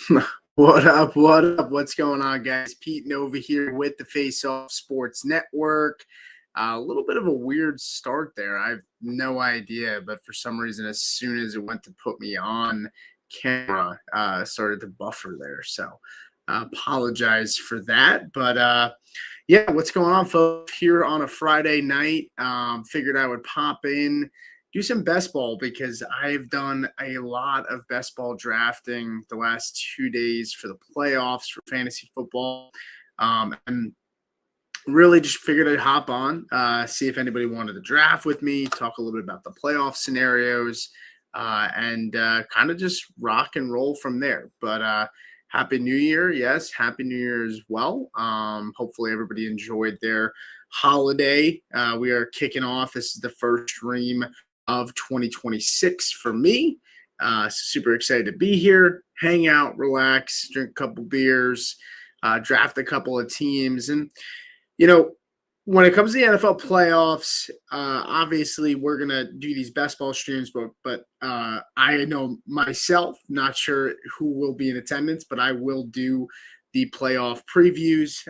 What up? What up? What's going on, guys? Pete Nova here with the Face Off Sports Network. A little bit of a weird start there. I have no idea, but for some reason, as soon as it went to put me on camera, started to buffer there. So apologize for that. But yeah, what's going on, folks? Here on a Friday night, figured I would pop in, do some best ball because I've done a lot of best ball drafting the last 2 days for the playoffs for fantasy football. And really just figured I'd hop on, see if anybody wanted to draft with me, talk a little bit about the playoff scenarios, and kind of just rock and roll from there. But Happy New Year. Yes, Happy New Year as well. Hopefully everybody enjoyed their holiday. We are kicking off. This is the first stream of 2026 for me. Super excited to be here, hang out, relax, drink a couple beers, draft a couple of teams. And, you know, when it comes to the NFL playoffs, obviously we're going to do these best ball streams, but I know myself, not sure who will be in attendance, but I will do the playoff previews.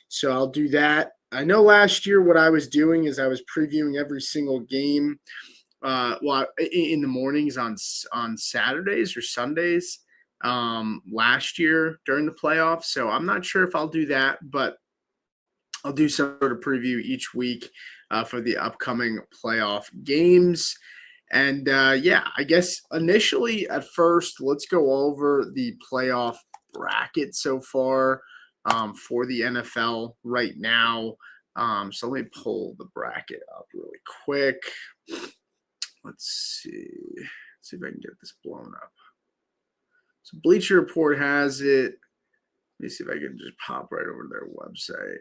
So I'll do that. I know last year what I was doing is I was previewing every single game in the mornings on Saturdays or Sundays last year during the playoffs. So I'm not sure if I'll do that, but I'll do some sort of preview each week for the upcoming playoff games. And yeah, I guess initially at first, let's go over the playoff bracket so far for the NFL right now. So let me pull the bracket up really quick. Let's see if I can get this blown up. So Bleacher Report has it. Let me see if I can just pop right over to their website.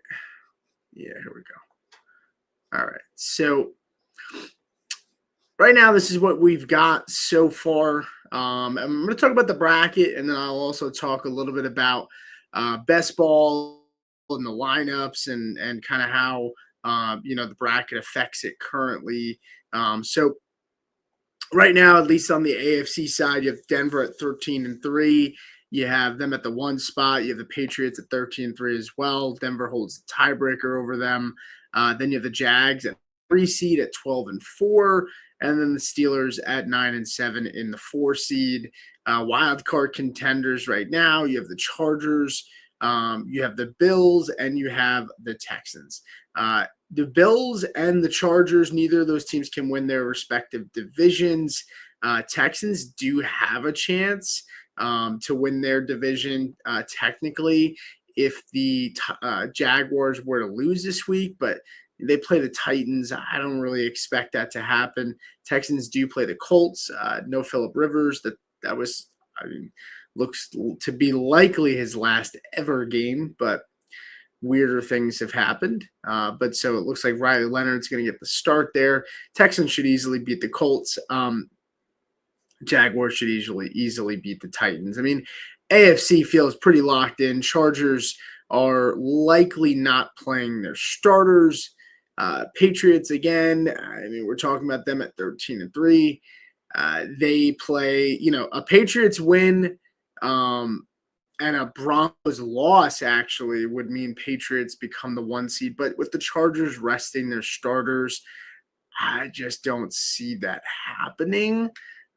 Yeah, here we go. All right. So right now, this is what we've got so far. I'm going to talk about the bracket, and then I'll also talk a little bit about best ball and the lineups and kind of how the bracket affects it currently. So right now, at least on the AFC side, you have Denver at 13-3. You have them at the 1 spot. You have the Patriots at 13-3 as well. Denver holds the tiebreaker over them. Then you have the Jags at 3 seed at 12-4, and then the Steelers at 9-7 in the 4 seed. Wild card contenders right now. You have the Chargers. You have the Bills, and you have the Texans. The Bills and the Chargers, neither of those teams can win their respective divisions. Texans do have a chance to win their division technically if the Jaguars were to lose this week, but they play the Titans. I don't really expect that to happen. Texans do play the Colts. No Phillip Rivers. That was, looks to be likely his last ever game, but weirder things have happened. But so it looks like Riley Leonard's going to get the start there. Texans should easily beat the Colts. Jaguars should easily beat the Titans. I mean, AFC feels pretty locked in. Chargers are likely not playing their starters. Patriots, again, I mean, we're talking about them at 13-3. They play, a Patriots win and a Broncos loss actually would mean Patriots become the 1 seed. But with the Chargers resting their starters, I just don't see that happening.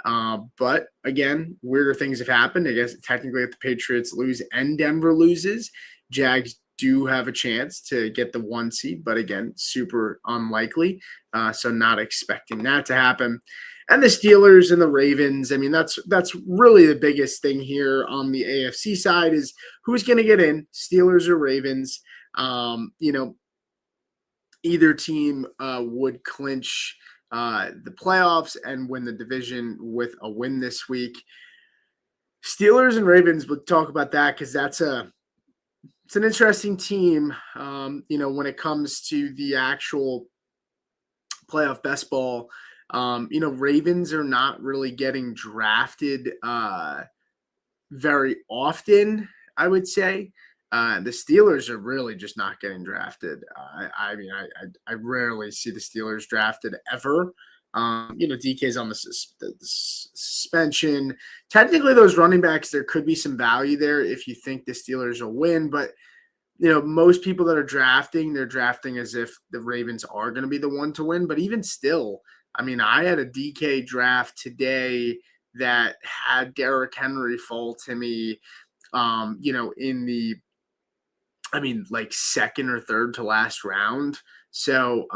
But again, weirder things have happened. I guess technically if the Patriots lose and Denver loses, Jags do have a chance to get the 1 seed, but again, super unlikely. So not expecting that to happen. And the Steelers and the Ravens, I mean, that's really the biggest thing here on the AFC side is who's going to get in, Steelers or Ravens. Either team would clinch the playoffs and win the division with a win this week. Steelers and Ravens, we'll talk about that because it's an interesting team, when it comes to the actual playoff best ball. Ravens are not really getting drafted very often, I would say. The Steelers are really just not getting drafted. I rarely see the Steelers drafted ever. DK's on the suspension. Technically, those running backs, there could be some value there if you think the Steelers will win. But, most people that are drafting, they're drafting as if the Ravens are going to be the one to win. But even still, I mean, I had a DK draft today that had Derrick Henry fall to me, in the like second or third to last round. So,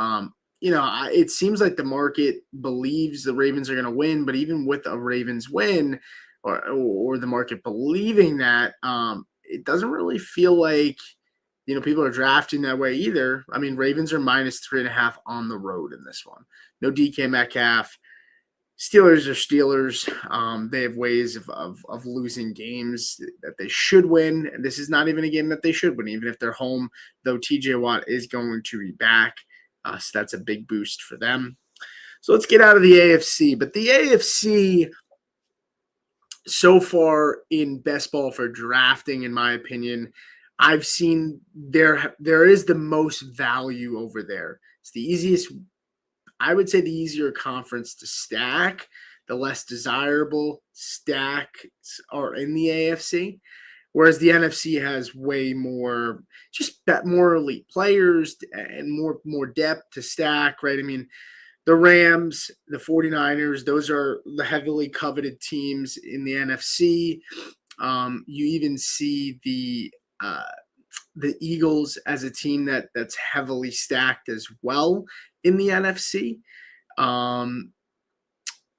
it seems like the market believes the Ravens are going to win, but even with a Ravens win or the market believing that, it doesn't really feel like, people are drafting that way either. I mean, Ravens are -3.5 on the road in this one. No DK Metcalf. Steelers are Steelers. They have ways of losing games that they should win. And this is not even a game that they should win, even if they're home, though TJ Watt is going to be back. So that's a big boost for them. So let's get out of the AFC. But the AFC so far in best ball for drafting, in my opinion, I've seen there is the most value over there. It's the easiest, I would say, the easier conference to stack. The less desirable stacks are in the AFC, whereas the NFC has way more, just more elite players and more depth to stack, right? I mean, the Rams, the 49ers, those are the heavily coveted teams in the NFC. You even see the Eagles as a team that's heavily stacked as well in the NFC. And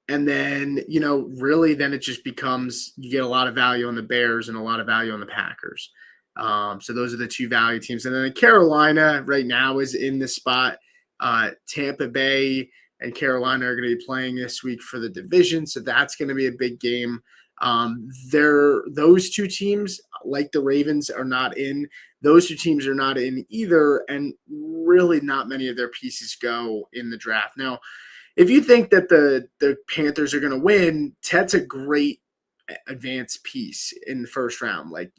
then, really then it just becomes, you get a lot of value on the Bears and a lot of value on the Packers. So those are the two value teams. And then Carolina right now is in the spot. Tampa Bay and Carolina are going to be playing this week for the division. So that's going to be a big game. Those two teams, like the Ravens, are not in. Those two teams are not in either, and really not many of their pieces go in the draft. Now, if you think that the Panthers are going to win, Ted's a great advanced piece in the first round. Like,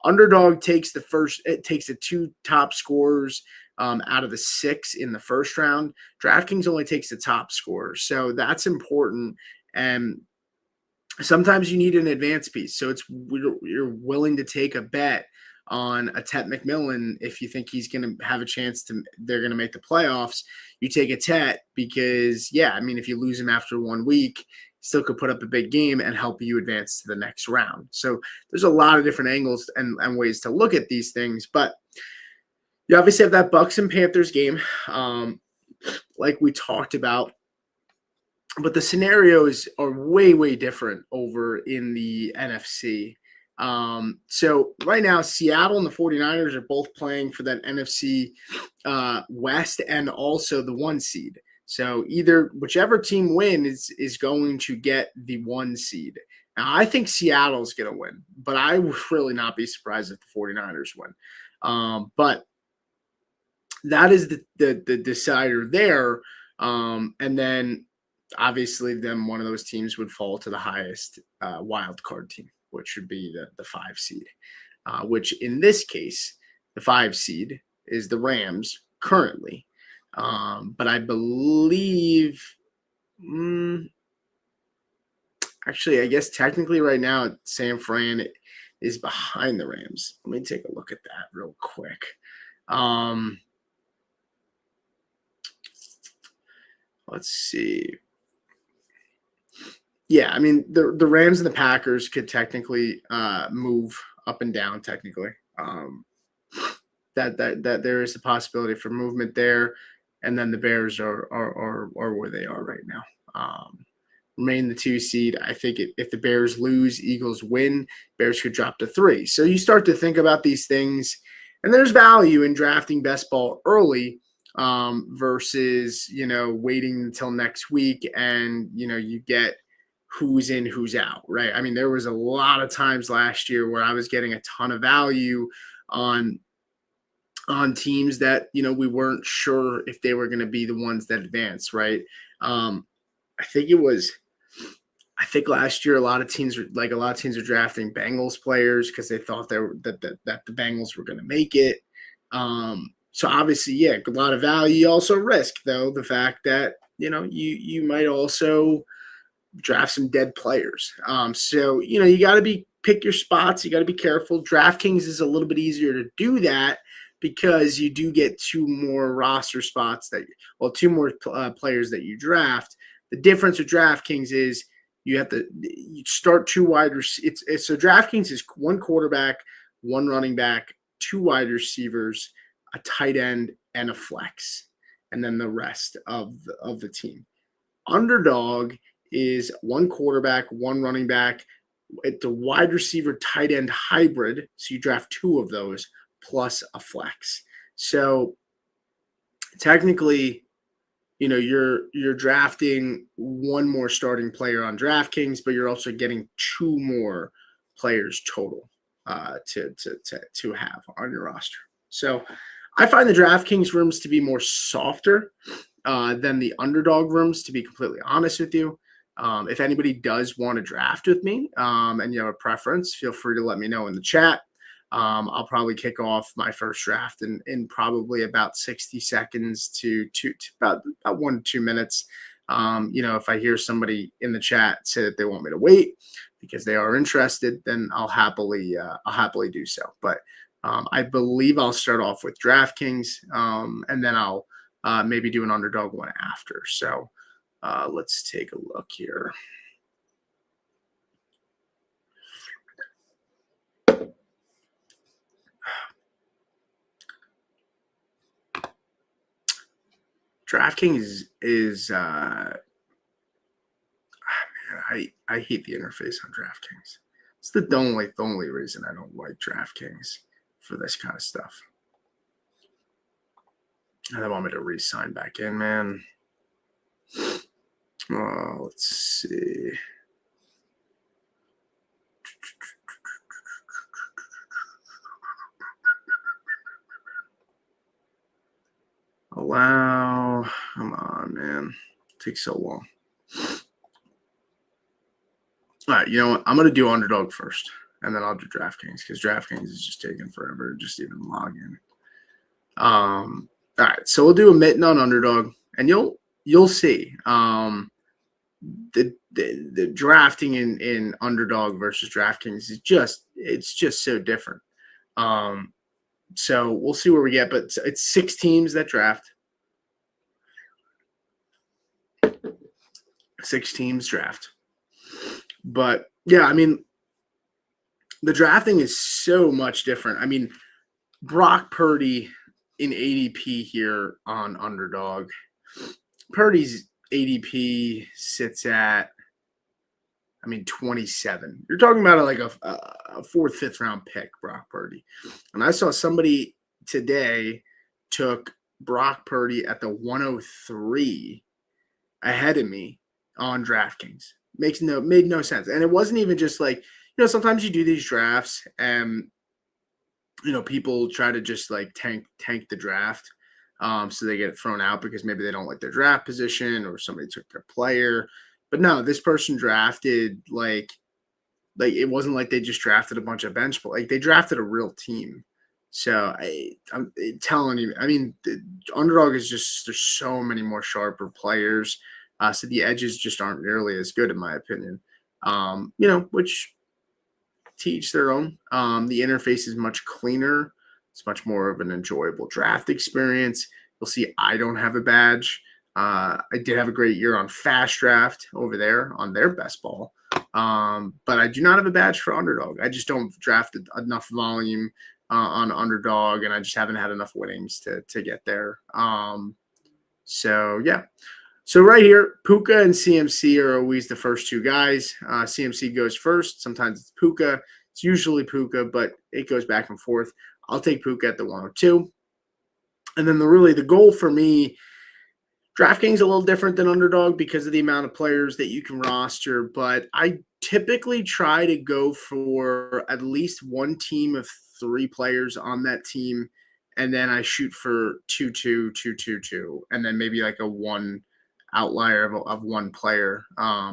Underdog takes the two top scorers out of the 6 in the first round. DraftKings only takes the top scorers, so that's important. And sometimes you need an advanced piece. So you're willing to take a bet on a Tet McMillan if you think he's going to have a chance they're going to make the playoffs. You take a Tet because, if you lose him after 1 week, still could put up a big game and help you advance to the next round. So there's a lot of different angles and ways to look at these things. But you obviously have that Bucs and Panthers game, like we talked about. But the scenarios are way, way different over in the NFC. So right now, Seattle and the 49ers are both playing for that NFC West and also the 1 seed. So whichever team wins is going to get the 1 seed. Now, I think Seattle's going to win, but I would really not be surprised if the 49ers win. But that is the decider there. And then obviously then one of those teams would fall to the highest wild card team, which would be the 5 seed, which in this case, the 5 seed is the Rams currently. But I believe, actually, I guess technically right now, San Fran is behind the Rams. Let me take a look at that real quick. Let's see. Yeah, I mean, the Rams and the Packers could technically move up and down technically. That there is a possibility for movement there, and then the Bears are where they are right now. Remain the 2 seed. I think if the Bears lose, Eagles win, Bears could drop to 3. So you start to think about these things, and there's value in drafting best ball early versus waiting until next week and you get who's in, who's out, right? I mean, there was a lot of times last year where I was getting a ton of value on teams that, we weren't sure if they were going to be the ones that advance, right? I think last year a lot of teams were drafting Bengals players because they thought that the Bengals were going to make it. So obviously, a lot of value. You also risk, though, the fact that you might also draft some dead players. So you got to pick your spots. You got to be careful. DraftKings is a little bit easier to do that because you do get two more roster spots two more players that you draft. The difference with DraftKings is you start two wide receivers. So DraftKings is one quarterback, one running back, two wide receivers, a tight end, and a flex, and then the rest of the team. Underdog is one quarterback, one running back. It's a wide receiver tight end hybrid. So you draft two of those plus a flex. So technically, you're drafting one more starting player on DraftKings, but you're also getting two more players total to have on your roster. So I find the DraftKings rooms to be more softer than the Underdog rooms, to be completely honest with you. If anybody does want to draft with me and you have a preference, feel free to let me know in the chat. I'll probably kick off my first draft in probably about 60 seconds to about 1 to 2 minutes. If I hear somebody in the chat say that they want me to wait because they are interested, then I'll happily do so. But I believe I'll start off with DraftKings, and then I'll maybe do an Underdog one after. So let's take a look here. DraftKings is man, I hate the interface on DraftKings. It's the only reason I don't like DraftKings for this kind of stuff. And they want me to re-sign back in, man. Let's see. Allow. Come on, man. It takes so long. All right, you know what? I'm going to do Underdog first, and then I'll do DraftKings because DraftKings is just taking forever to just even log in. All right, so we'll do a mitten on Underdog, and you'll see the drafting in Underdog versus DraftKings is just so different. So we'll see where we get, but it's 6 teams that draft. 6 teams draft. But yeah, I mean, the drafting is so much different. I mean, Brock Purdy in ADP here on Underdog. Purdy's ADP sits at, 27. You're talking about like a 4th, 5th round pick, Brock Purdy. And I saw somebody today took Brock Purdy at the 103 ahead of me on DraftKings. Made no sense. And it wasn't even just like, sometimes you do these drafts and, people try to just like tank the draft. So they get thrown out because maybe they don't like their draft position or somebody took their player. But no, this person drafted like it wasn't like they just drafted a bunch of bench, but like they drafted a real team. So I'm telling you, the Underdog is just, there's so many more sharper players. So the edges just aren't nearly as good in my opinion. Which to each their own. The interface is much cleaner. It's much more of an enjoyable draft experience. You'll see I don't have a badge. I did have a great year on Fast Draft over there on their best ball. But I do not have a badge for Underdog. I just don't draft enough volume on Underdog, and I just haven't had enough winnings to get there. So, yeah. So right here, Puka and CMC are always the first two guys. CMC goes first. Sometimes it's Puka. It's usually Puka, but it goes back and forth. I'll take Puka at the 102. And then the goal for me, DraftKings is a little different than Underdog because of the amount of players that you can roster, but I typically try to go for at least one team of 3 players on that team, and then I shoot for 2-2, 2-2-2, and then maybe like a 1 outlier of 1 player.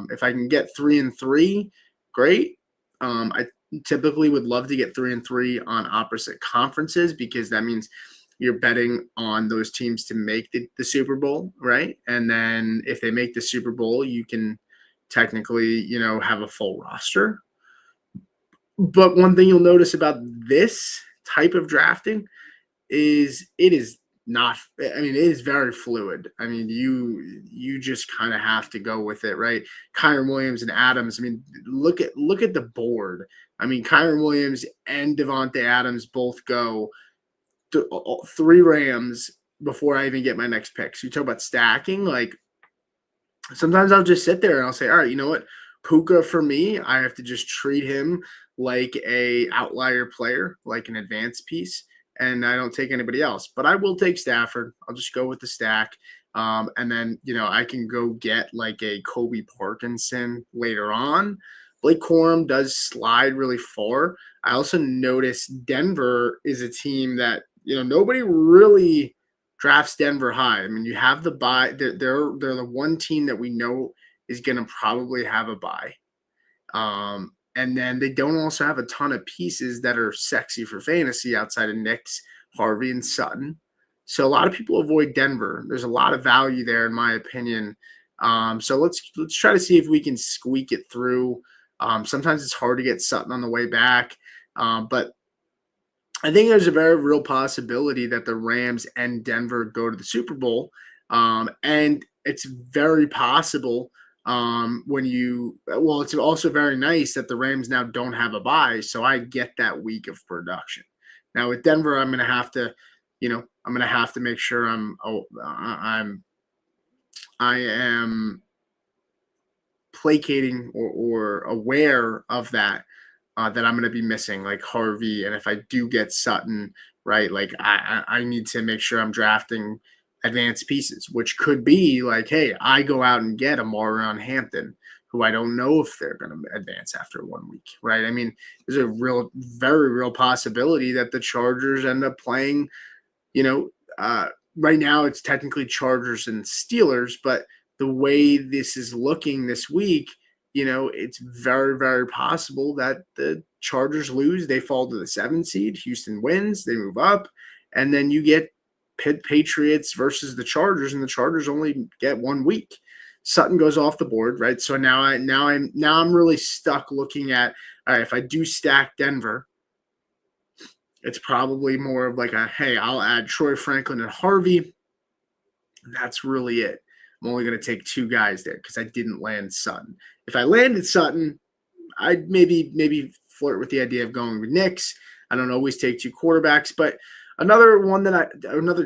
If I can get 3 and 3, great. I typically would love to get 3 and 3 on opposite conferences because that means, you're betting on those teams to make the Super Bowl, right? And then if they make the Super Bowl, you can technically, have a full roster. But one thing you'll notice about this type of drafting is it is not, I mean, it is very fluid. I mean, you just kind of have to go with it, right? Kyren Williams and Adams. I mean, look at the board. I mean, Kyren Williams and Devontae Adams both go three Rams before I even get my next pick. So you talk about stacking, like sometimes I'll just sit there and I'll say, all right, you know what? Puka for me, I have to just treat him like a outlier player, like an advanced piece, and I don't take anybody else. But I will take Stafford. I'll just go with the stack. And then, I can go get like a Kobe Parkinson later on. Blake Corum does slide really far. I also noticed Denver is a team that, nobody really drafts Denver high. I mean, you have the bye. They're the one team that we know is going to probably have a bye. And then they don't also have a ton of pieces that are sexy for fantasy outside of Knicks, Harvey, and Sutton. So a lot of people avoid Denver. There's a lot of value there, in my opinion. So let's try to see if we can squeak it through. Sometimes it's hard to get Sutton on the way back, but I think there's a very real possibility that the Rams and Denver go to the Super Bowl. And it's very possible it's also very nice that the Rams now don't have a bye. So I get that week of production. Now with Denver, I'm going to have to, make sure I am placating or aware of that I'm going to be missing, like Harvey. And if I do get Sutton, right, like I need to make sure I'm drafting advanced pieces, which could be like, hey, I go out and get a Marion Hampton, who I don't know if they're going to advance after 1 week, right? I mean, there's a very real possibility that the Chargers end up playing, right now it's technically Chargers and Steelers, but the way this is looking this week, it's very, very possible that the Chargers lose. They fall to the 7th seed. Houston wins. They move up. And then you get Patriots versus the Chargers, and the Chargers only get 1 week. Sutton goes off the board, right? So now I'm really stuck looking at, all right, if I do stack Denver, it's probably more of like hey, I'll add Troy Franklin and Harvey. That's really it. I'm only going to take 2 guys there because I didn't land Sutton. If I landed Sutton, I'd maybe flirt with the idea of going with Knicks. I don't always take 2 quarterbacks, but another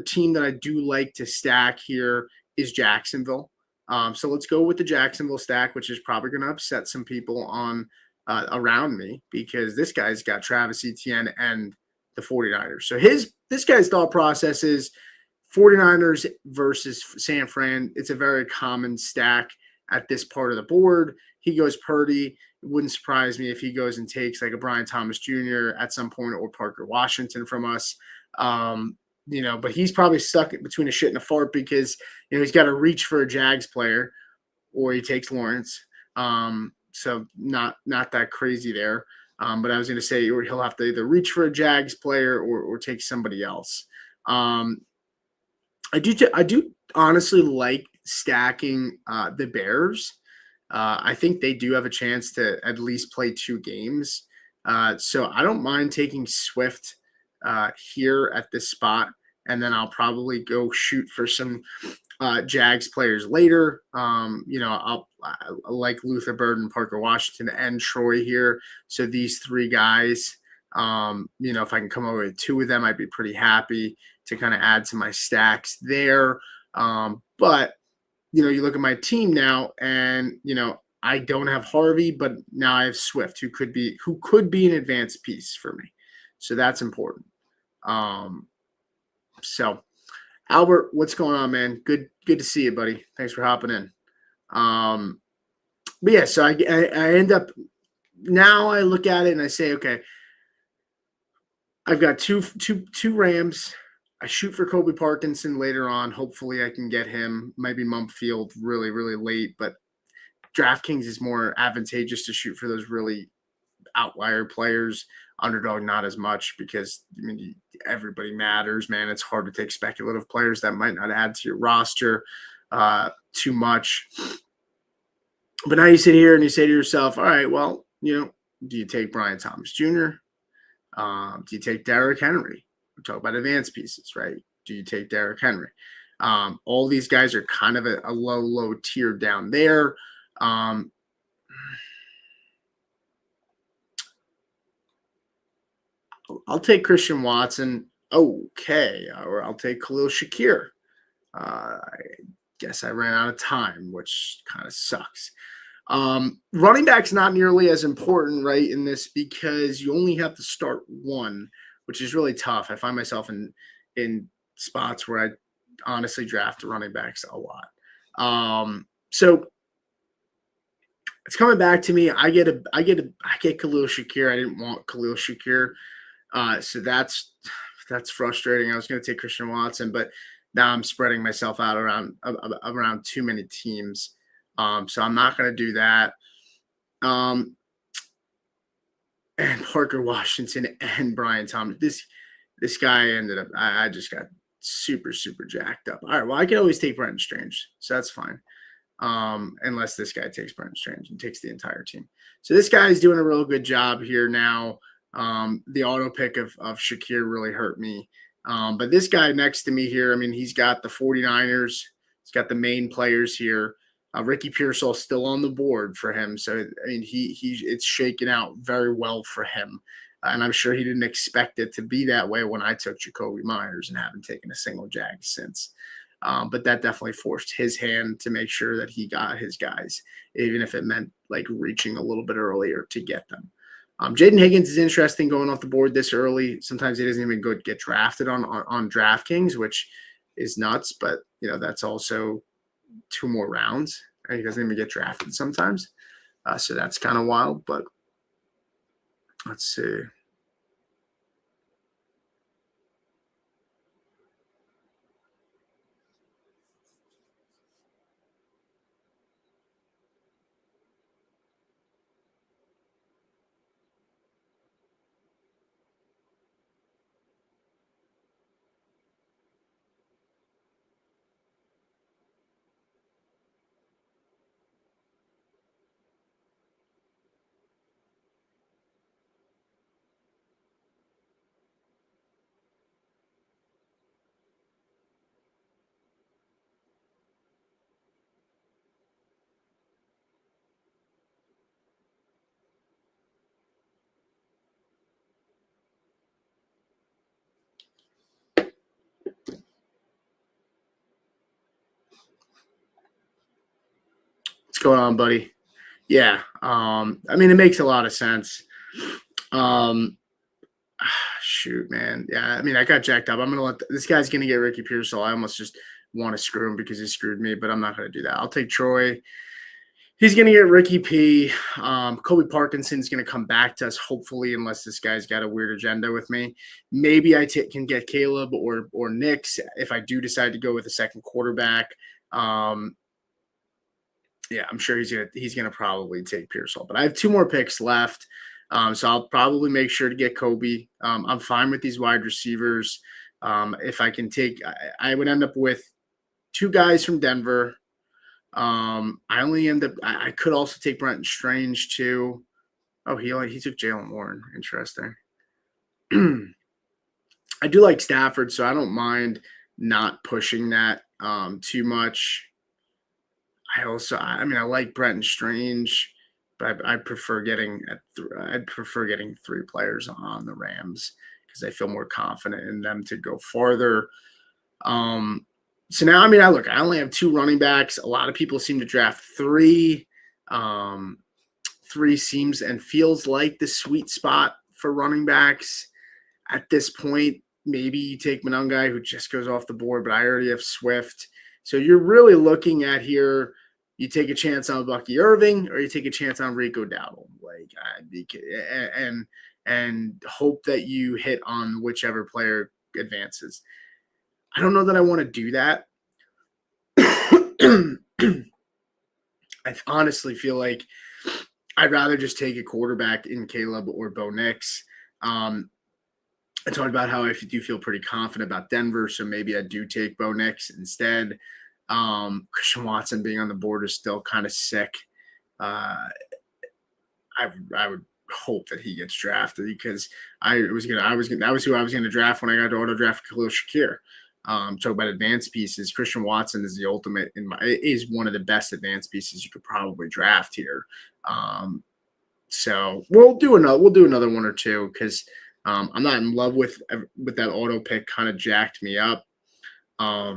team that I do like to stack here is Jacksonville. So let's go with the Jacksonville stack, which is probably going to upset some people on around me because this guy's got Travis Etienne and the 49ers. So this guy's thought process is 49ers versus San Fran. It's a very common stack at this part of the board. He goes Purdy. It wouldn't surprise me if he goes and takes like a Brian Thomas Jr. at some point or Parker Washington from us. But he's probably stuck between a shit and a fart because, he's got to reach for a Jags player or he takes Lawrence. So not that crazy there. But I was going to say he'll have to either reach for a Jags player or take somebody else. I do honestly like stacking the Bears. I think they do have a chance to at least play 2 games. So I don't mind taking Swift here at this spot, and then I'll probably go shoot for some Jags players later. I like Luther Burden, Parker Washington, and Troy here. So these 3 guys, if I can come over with 2 of them, I'd be pretty happy to kind of add to my stacks there. But you look at my team now, and I don't have Harvey, but now I have Swift, who could be an advanced piece for me. So that's important. So Albert, what's going on, man? Good to see you, buddy. Thanks for hopping in. But yeah, so I end up now I look at it and I say, okay, I've got two Rams. I shoot for Kobe Parkinson later on. Hopefully I can get him. Maybe Mumpfield really, really late, but DraftKings is more advantageous to shoot for those really outlier players. Underdog, not as much because, I mean, everybody matters, man. It's hard to take speculative players that might not add to your roster too much. But now you sit here and you say to yourself, all right, well, do you take Brian Thomas Jr.? Do you take Derrick Henry? We talk about advanced pieces, right? Do you take Derrick Henry? All these guys are kind of a low tier down there. I'll take Christian Watson. Okay. Or I'll take Khalil Shakir. I guess I ran out of time, which kind of sucks. Running back's not nearly as important, right, in this because you only have to start one, which is really tough. I find myself in spots where I honestly draft running backs a lot. So it's coming back to me. I get Khalil Shakir. I didn't want Khalil Shakir. So that's frustrating. I was going to take Christian Watson, but now I'm spreading myself out around too many teams. So I'm not going to do that. And Parker Washington and Brian Thomas. This guy ended up. I just got super jacked up. All right. Well, I can always take Brenton Strange, so that's fine. Unless this guy takes Brenton Strange and takes the entire team. So this guy is doing a real good job here now. The auto pick of Shakir really hurt me. But this guy next to me here, I mean, he's got the 49ers. He's got the main players here. Ricky Pearsall still on the board for him. So, I mean, it's shaken out very well for him. And I'm sure he didn't expect it to be that way when I took Jacoby Myers and haven't taken a single jag since. But that definitely forced his hand to make sure that he got his guys, even if it meant like reaching a little bit earlier to get them. Jaden Higgins is interesting going off the board this early. Sometimes he doesn't even get drafted on DraftKings, which is nuts. But, that's also 2 more rounds. And he doesn't even get drafted sometimes. So that's kind of wild. But let's see. What's going on, buddy? Yeah. I mean, it makes a lot of sense. Shoot, man. Yeah, I mean, I got jacked up. I'm going to let this guy's going to get Ricky Pearsall. I almost just want to screw him because he screwed me, but I'm not going to do that. I'll take Troy. He's going to get Ricky P. Kobe Parkinson's going to come back to us, hopefully, unless this guy's got a weird agenda with me. Maybe I can get Caleb or Nix if I do decide to go with a second quarterback. Yeah, I'm sure he's gonna probably take Pearsall. But I have 2 more picks left. So I'll probably make sure to get Kobe. I'm fine with these wide receivers. If I can take I would end up with 2 guys from Denver. I could also take Brenton Strange too. Oh, he took Jalen Warren. Interesting. I do like Stafford, so I don't mind not pushing that too much. I like Brenton Strange, but I prefer getting 3 players on the Rams because I feel more confident in them to go farther. So now, I only have 2 running backs. A lot of people seem to draft 3. 3 seems and feels like the sweet spot for running backs at this point. Maybe you take Monangai, who just goes off the board, but I already have Swift. So you're really looking at here, you take a chance on Bucky Irving or you take a chance on Rico Dowdle, and hope that you hit on whichever player advances. I don't know that I want to do that. I honestly feel like I'd rather just take a quarterback in Caleb or Bo Nix. I talked about how I do feel pretty confident about Denver, so maybe I do take Bo Nix instead. Christian Watson being on the board is still kind of sick. I would hope that he gets drafted because that was who I was gonna draft when I got to auto draft Khalil Shakir. Talk about advanced pieces. Christian Watson is the ultimate is one of the best advanced pieces you could probably draft here. So we'll do another one or two because I'm not in love with that auto pick. Kind of jacked me up. I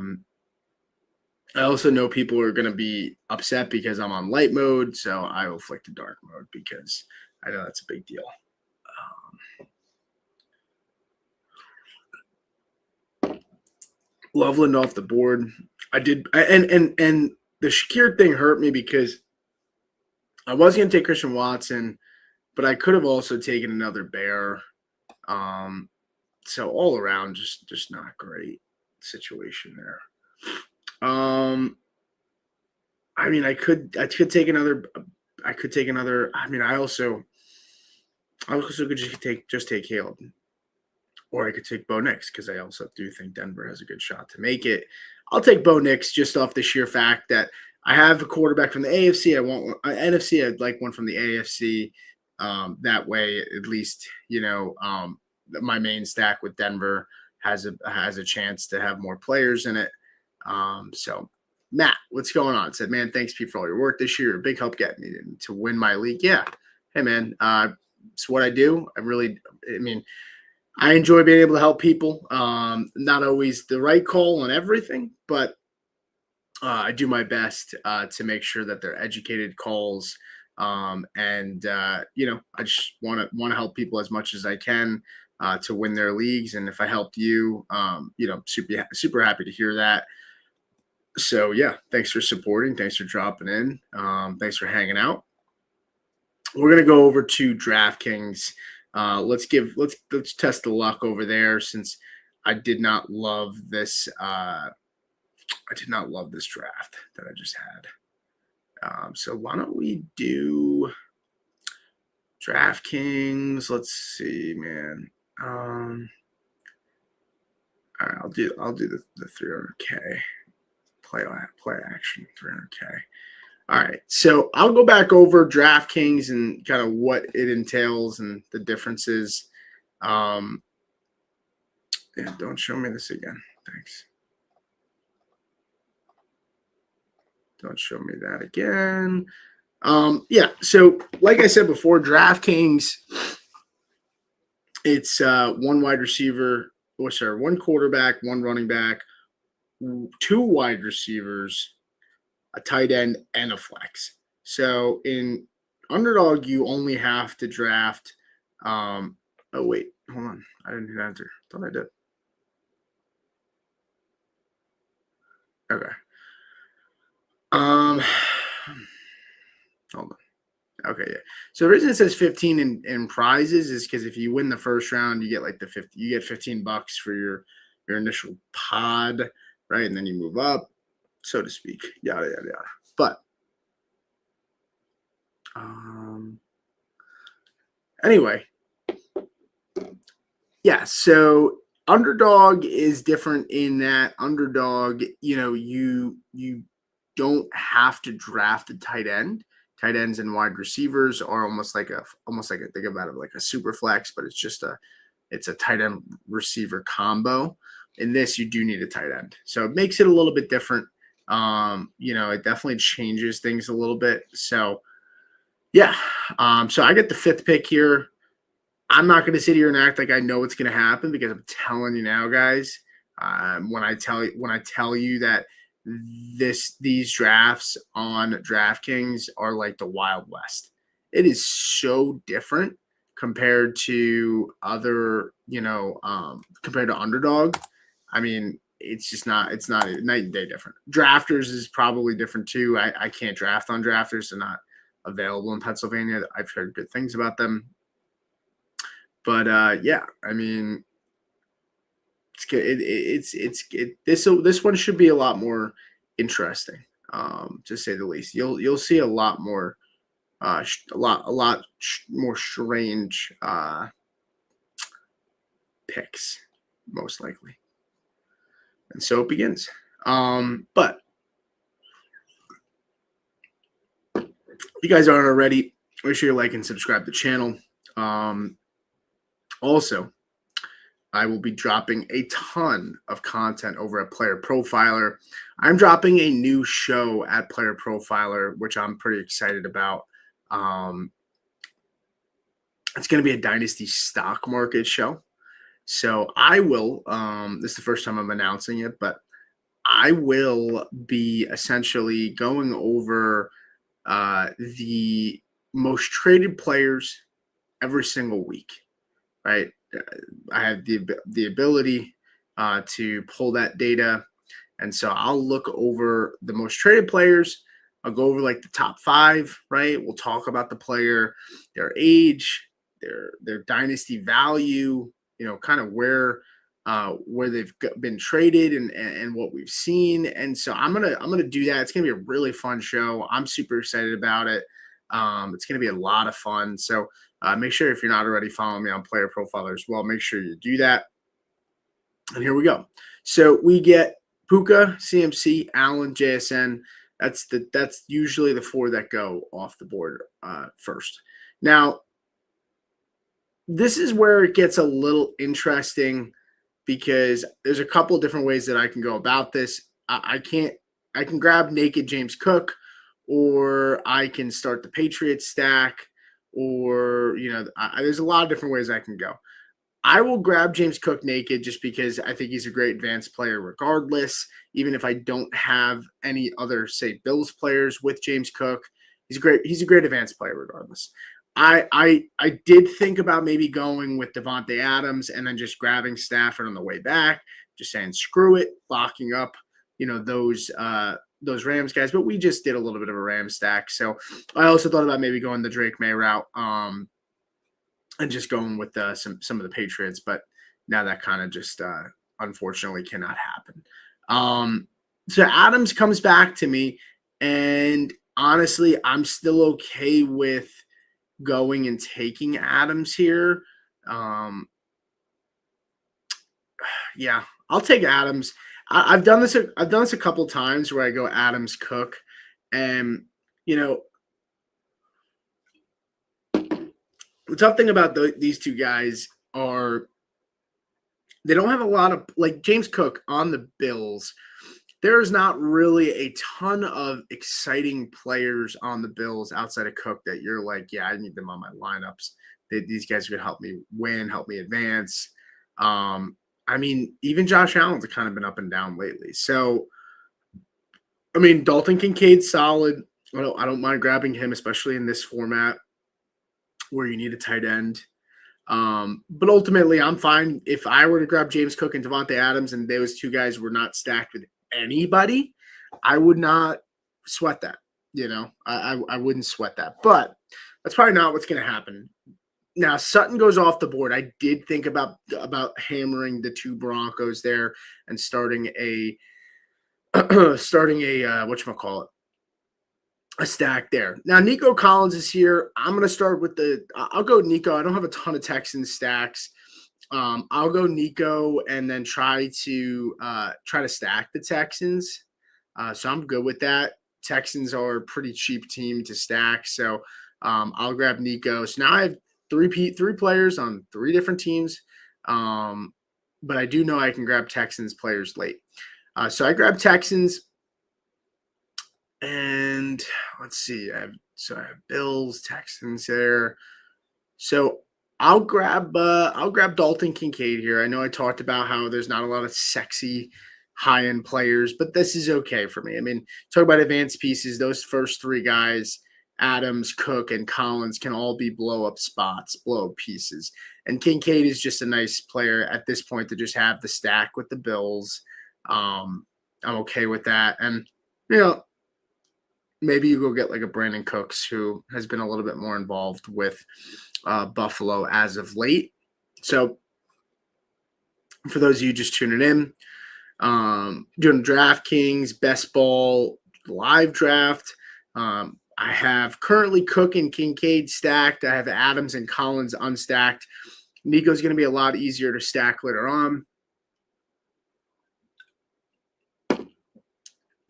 also know people are going to be upset because I'm on light mode, so I will flick to dark mode because I know that's a big deal. Loveland off the board. And the Shakir thing hurt me because I was going to take Christian Watson, but I could have also taken another Bear. So all around, just not great situation there. I mean, I could take another. I could take another. I mean, I also could just take Caleb, or I could take Bo Nix because I also do think Denver has a good shot to make it. I'll take Bo Nix just off the sheer fact that I have a quarterback from the AFC. I want NFC. I'd like one from the AFC. That way, at least my main stack with Denver has a chance to have more players in it. So Matt, what's going on? Said, man, thanks Pete for all your work this year. A big help getting me to win my league. Yeah. Hey man, it's what I do. I enjoy being able to help people. Not always the right call on everything, but I do my best to make sure that they're educated calls. I just want to help people as much as I can to win their leagues. And if I helped you, super happy to hear that. So yeah, thanks for supporting. Thanks for dropping in. Thanks for hanging out. We're gonna go over to DraftKings. Let's test the luck over there since I did not love this. I did not love this draft that I just had. So why don't we do DraftKings? Let's see, man. All right, I'll do the 300K. Play action 300K. All right, so I'll go back over DraftKings and kind of what it entails and the differences. Yeah, don't show me this again. Thanks. Don't show me that again. Yeah, so like I said before, DraftKings, it's one wide receiver, one quarterback, one running back, two wide receivers, a tight end, and a flex. So in Underdog, you only have to draft. Oh wait, hold on. I didn't hit enter. Thought I did. Okay. Hold on. Okay, yeah. So the reason it says 15 in prizes is because if you win the first round, you get like you get $15 for your initial pod, right? And then you move up, so to speak. Yada yada yada. But anyway, yeah. So Underdog is different in that Underdog, you don't have to draft a tight end. Tight ends and wide receivers are almost like think about it like a super flex, but it's a tight end receiver combo. In this, you do need a tight end, so it makes it a little bit different. It definitely changes things a little bit. So yeah, so I get the 5th pick here. I'm not going to sit here and act like I know what's going to happen because I'm telling you now, guys. When I tell you that these drafts on DraftKings are like the Wild West. It is so different compared to other, compared to Underdog. I mean, it's not a night and day different. Drafters is probably different too. I can't draft on Drafters. They're not available in Pennsylvania. I've heard good things about them. But yeah, I mean, this one should be a lot more interesting, to say the least. You'll see a lot more, more strange picks, most likely. And so it begins. But if you guys aren't already, make sure you like and subscribe to the channel. Also, I will be dropping a ton of content over at Player Profiler. I'm dropping a new show at Player Profiler, which I'm pretty excited about. It's going to be a Dynasty stock market show. So I will, this is the first time I'm announcing it, but I will be essentially going over the most traded players every single week, right? I have the ability to pull that data. And so I'll look over the most traded players. I'll go over like the top 5, right? We'll talk about the player, their age, their dynasty value, kind of where they've been traded and what we've seen. And so I'm gonna do that. It's gonna be a really fun show. I'm super excited about it. It's gonna be a lot of fun. So make sure, if you're not already following me on Player Profiler as well, make sure you do that. And here we go. So we get Puka, CMC, Allen, JSN. That's usually the 4 that go off the board first. Now, this is where it gets a little interesting because there's a couple of different ways that I can go about this. I can grab naked James Cook, or I can start the Patriots stack, or there's a lot of different ways I can go. I will grab James Cook naked just because I think he's a great advanced player regardless. Even if I don't have any other, say, Bills players with James Cook, he's a great advanced player regardless. I did think about maybe going with Devontae Adams and then just grabbing Stafford on the way back, just saying screw it, locking up those Rams guys. But we just did a little bit of a Rams stack. So I also thought about maybe going the Drake May route. And just going with some of the Patriots, but now that kind of just unfortunately cannot happen. So Adams comes back to me, and honestly, I'm still okay with going and taking Adams here. Yeah, I'll take Adams. I've done this a couple times where I go Adams, Cook, and the tough thing about these two guys are they don't have a lot of, like James Cook on the Bills. There's not really a ton of exciting players on the Bills outside of Cook that you're like, yeah, I need them on my lineups. These guys are going to help me win, help me advance. I mean, even Josh Allen's kind of been up and down lately. So, I mean, Dalton Kincaid's solid. I don't mind grabbing him, especially in this format where you need a tight end. But ultimately, I'm fine. If I were to grab James Cook and Devontae Adams and those two guys were not stacked with anybody, I would not sweat that. I wouldn't sweat that. But that's probably not what's going to happen. Now, Sutton goes off the board. I did think about hammering the 2 Broncos there and starting a whatchamacallit, a stack there. Now, Nico Collins is here. I'm going to start with I'll go Nico. I don't have a ton of Texans stacks. I'll go Nico and then try to stack the Texans. So I'm good with that. Texans are a pretty cheap team to stack. So I'll grab Nico. So now I have three players on 3 different teams. But I do know I can grab Texans players late. So I grab Texans. And let's see. I have Bills, Texans there. So I'll grab Dalton Kincaid here. I know I talked about how there's not a lot of sexy high-end players, but this is okay for me. I mean, talk about advanced pieces. Those first 3 guys, Adams, Cook, and Collins, can all be blow-up spots, blow-up pieces. And Kincaid is just a nice player at this point to just have the stack with the Bills. I'm okay with that. And, maybe you go get like a Brandon Cooks, who has been a little bit more involved with Buffalo as of late. So for those of you just tuning in, doing DraftKings, BestBall, live draft. I have currently Cook and Kincaid stacked. I have Adams and Collins unstacked. Nico's going to be a lot easier to stack later on.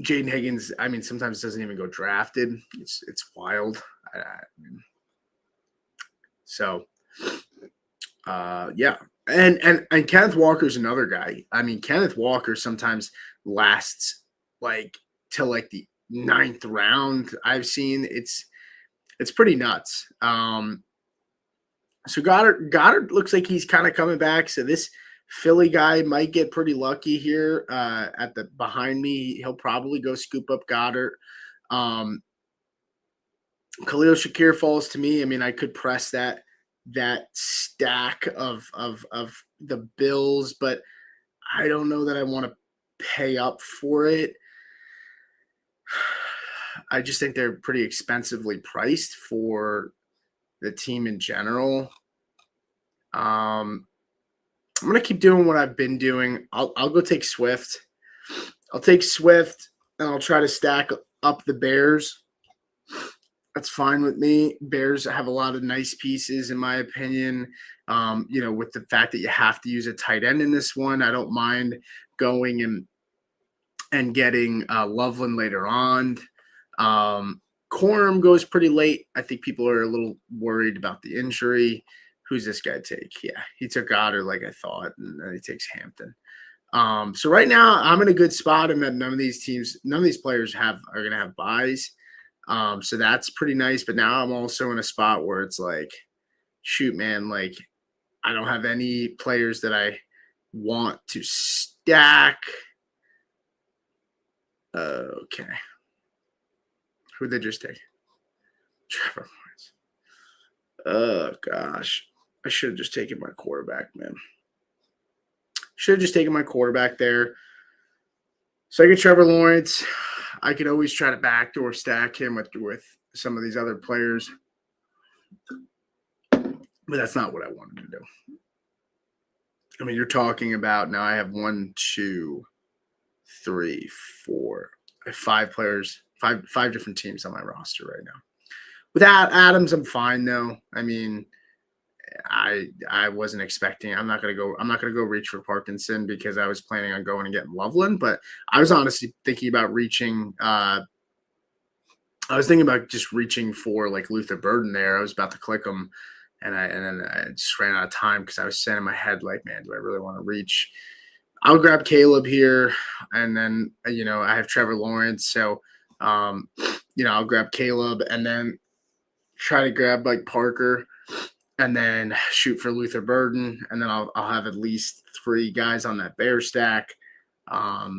Jaden Higgins, I mean, sometimes doesn't even go drafted. It's wild. Yeah. And Kenneth Walker's another guy. I mean, Kenneth Walker sometimes lasts like till like the 9th round. I've seen it's pretty nuts. So Goddard looks like he's kind of coming back. So this Philly guy might get pretty lucky here at the behind me. He'll probably go scoop up Goddard. Khalil Shakir falls to me. I mean, I could press that stack of the Bills, but I don't know that I want to pay up for it. I just think they're pretty expensively priced for the team in general. I'm gonna keep doing what I've been doing. I'll go take Swift. I'll take Swift and I'll try to stack up the Bears. That's fine with me. Bears have a lot of nice pieces, in my opinion. With the fact that you have to use a tight end in this one, I don't mind going and getting Loveland later on. Corum goes pretty late. I think people are a little worried about the injury. Who's this guy take? Yeah, he took Goddard like I thought, and then he takes Hampton. So right now I'm in a good spot, and that none of these players are going to have buys. So that's pretty nice. But now I'm also in a spot where it's like, shoot, man, like I don't have any players that I want to stack. Okay. Who'd they just take? Trevor Lawrence. Oh, gosh. I should have just taken my quarterback, man. Should have just taken my quarterback there. So I get Trevor Lawrence. I could always try to backdoor stack him with some of these other players. But that's not what I wanted to do. I mean, you're talking about now I have 1, 2, 3, 4, 5 players, five different teams on my roster right now. Without Adams, I'm fine though. I mean, I wasn't expecting. I'm not gonna go reach for Parkinson because I was planning on going and getting Loveland, but I was honestly thinking about reaching. I was thinking about just reaching for like Luther Burden there. I was about to click him, and then I just ran out of time because I was saying in my head like, man, do I really want to reach? I'll grab Caleb here, and then I have Trevor Lawrence, so I'll grab Caleb and then try to grab like Parker, and then shoot for Luther Burden, and then I'll have at least 3 guys on that bear stack. But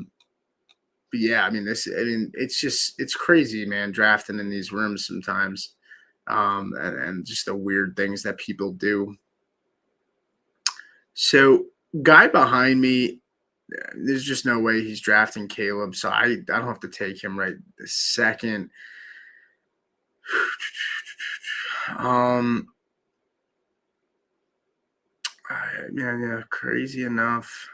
yeah, I mean it's crazy, man, drafting in these rooms sometimes, and just the weird things that people do. So guy behind me, there's just no way he's drafting Caleb, so I don't have to take him right this second. Yeah, crazy enough.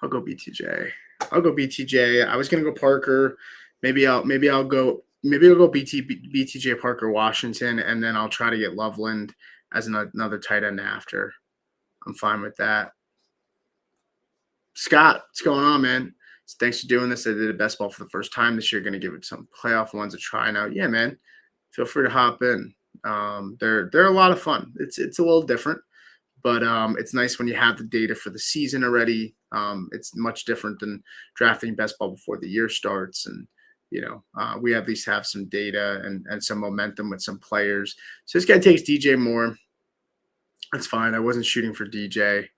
I'll go BTJ. I was gonna go Parker. Maybe I'll go BTJ Parker Washington, and then I'll try to get Loveland as another tight end after. I'm fine with that. Scott, what's going on, man? Thanks for doing this. I did a best ball for the first time this year. Going to give it some playoff ones a try now. Yeah, man. Feel free to hop in. They're a lot of fun. It's a little different, but it's nice when you have the data for the season already. It's much different than drafting best ball before the year starts, and we at least have some data and some momentum with some players. So this guy takes DJ Moore. That's fine. I wasn't shooting for DJ.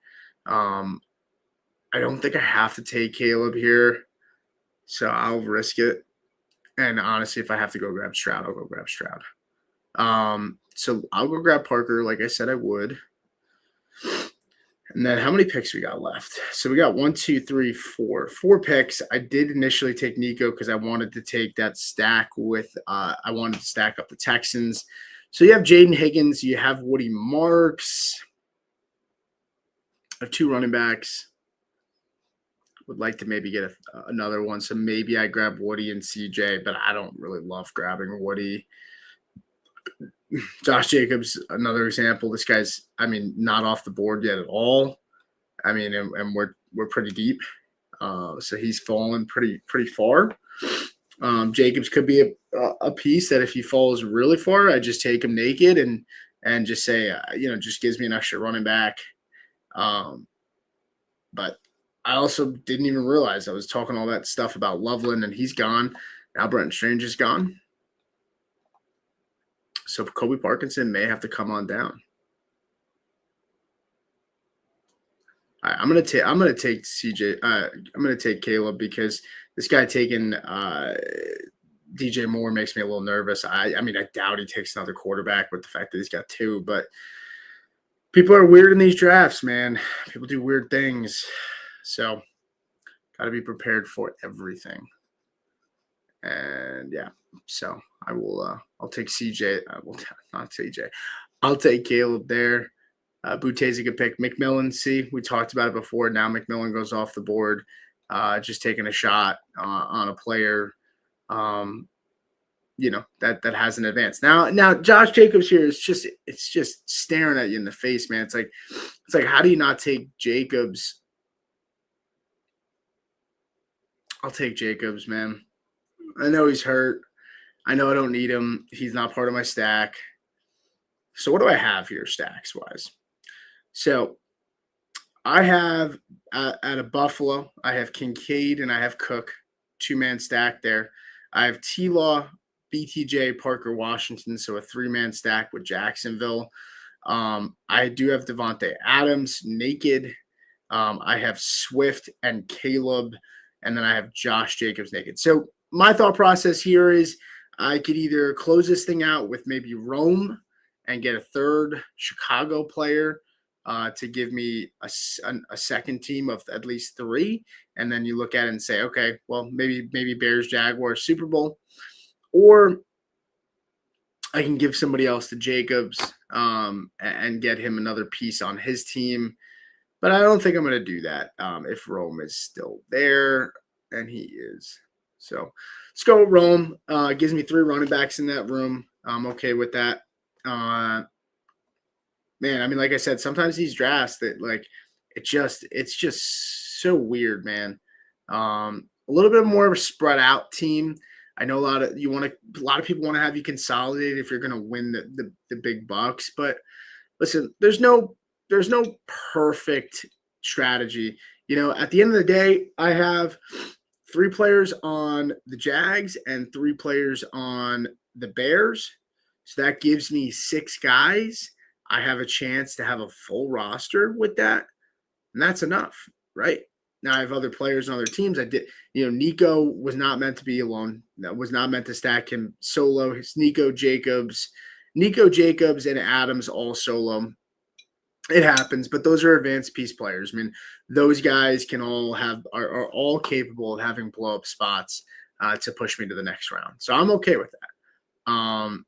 I don't think I have to take Caleb here, so I'll risk it. And honestly, if I have to go grab Stroud, I'll go grab Stroud. So I'll go grab Parker, like I said I would. And then how many picks we got left? So we got 1, 2, 3, 4. 4 picks. I did initially take Nico because I wanted to take that stack with I wanted to stack up the Texans. So you have Jaden Higgins, you have Woody Marks. I have 2 running backs. Would like to maybe get another one. So maybe I grab Woody and CJ, but I don't really love grabbing Woody. Josh Jacobs, another example. This guy's, I mean, not off the board yet at all. I mean, and we're pretty deep, so he's fallen pretty far. Jacobs could be a piece that if he falls really far, I just take him naked and just say, just gives me an extra running back. But I also didn't even realize I was talking all that stuff about Loveland, and he's gone. Now Brenton Strange is gone. So Kobe Parkinson may have to come on down. All right, I'm gonna take CJ. I'm gonna take Caleb because this guy taking DJ Moore makes me a little nervous. I mean, I doubt he takes another quarterback with the fact that he's got two, but people are weird in these drafts, man. People do weird things. So got to be prepared for everything. And yeah, so I will. I'll take CJ. I will not CJ. I'll take Caleb there. Boute's a good pick. McMillan, see, we talked about it before. Now McMillan goes off the board. Just taking a shot on a player. That hasn't advanced. Now Josh Jacobs here is just staring at you in the face, man. It's like how do you not take Jacobs? I'll take Jacobs, man. I know he's hurt. I know I don't need him. He's not part of my stack. So what do I have here stacks wise? So I have at a Buffalo, I have Kincaid and I have Cook, 2-man stack there. I have T-Law, BTJ, Parker, Washington, so a 3-man stack with Jacksonville. I do have Devontae Adams naked. I have Swift and Caleb, and then I have Josh Jacobs naked. So my thought process here is I could either close this thing out with maybe Rome and get a third Chicago player to give me a second team of at least 3. And then you look at it and say, okay, well, maybe Bears, Jaguars, Super Bowl. Or I can give somebody else to Jacobs and get him another piece on his team. But I don't think I'm going to do that if Rome is still there, and he is. So let's go with Rome. Gives me 3 running backs in that room. I'm okay with that. Man, I mean, like I said, sometimes these drafts that it's just so weird, man. A little bit more of a spread out team. I know a lot of people want to have you consolidated if you're going to win the big bucks, but listen, there's no perfect strategy. At the end of the day, I have 3 players on the Jags and 3 players on the Bears. So that gives me 6 guys. I have a chance to have a full roster with that. And that's enough, right? Now I have other players on other teams. I did, Nico was not meant to be alone. That was not meant to stack him solo. It's Nico Jacobs and Adams all solo. It happens, but those are advanced piece players. I mean, those guys are all capable of having blow up spots to push me to the next round. So I'm okay with that.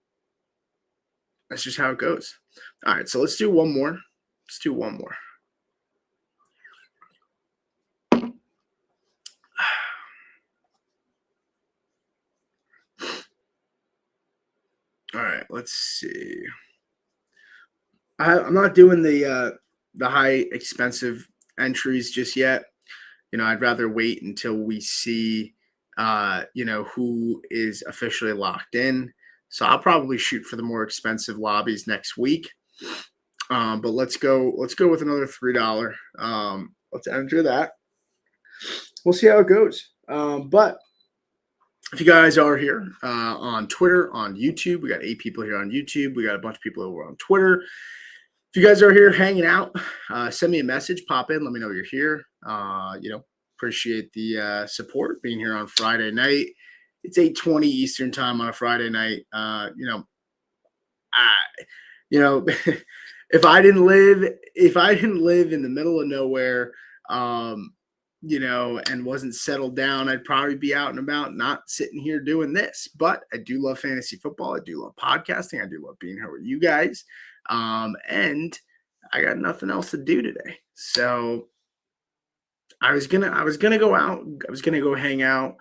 That's just how it goes. All right, so let's do one more. All right, let's see. I'm not doing the high expensive entries just yet. I'd rather wait until we see who is officially locked in. So I'll probably shoot for the more expensive lobbies next week. But let's go with another $3. Let's enter that. We'll see how it goes. But if you guys are here on Twitter, on YouTube, we got 8 people here on YouTube. We got a bunch of people over on Twitter. If you guys are here hanging out, send me a message, pop in, let me know you're here. Appreciate the support being here on Friday night. It's 8:20 Eastern time on a Friday night. If I didn't live in the middle of nowhere, and wasn't settled down, I'd probably be out and about, not sitting here doing this. But I do love fantasy football. I do love podcasting. I do love being here with you guys. And I got nothing else to do today. So I was gonna go out. I was gonna go hang out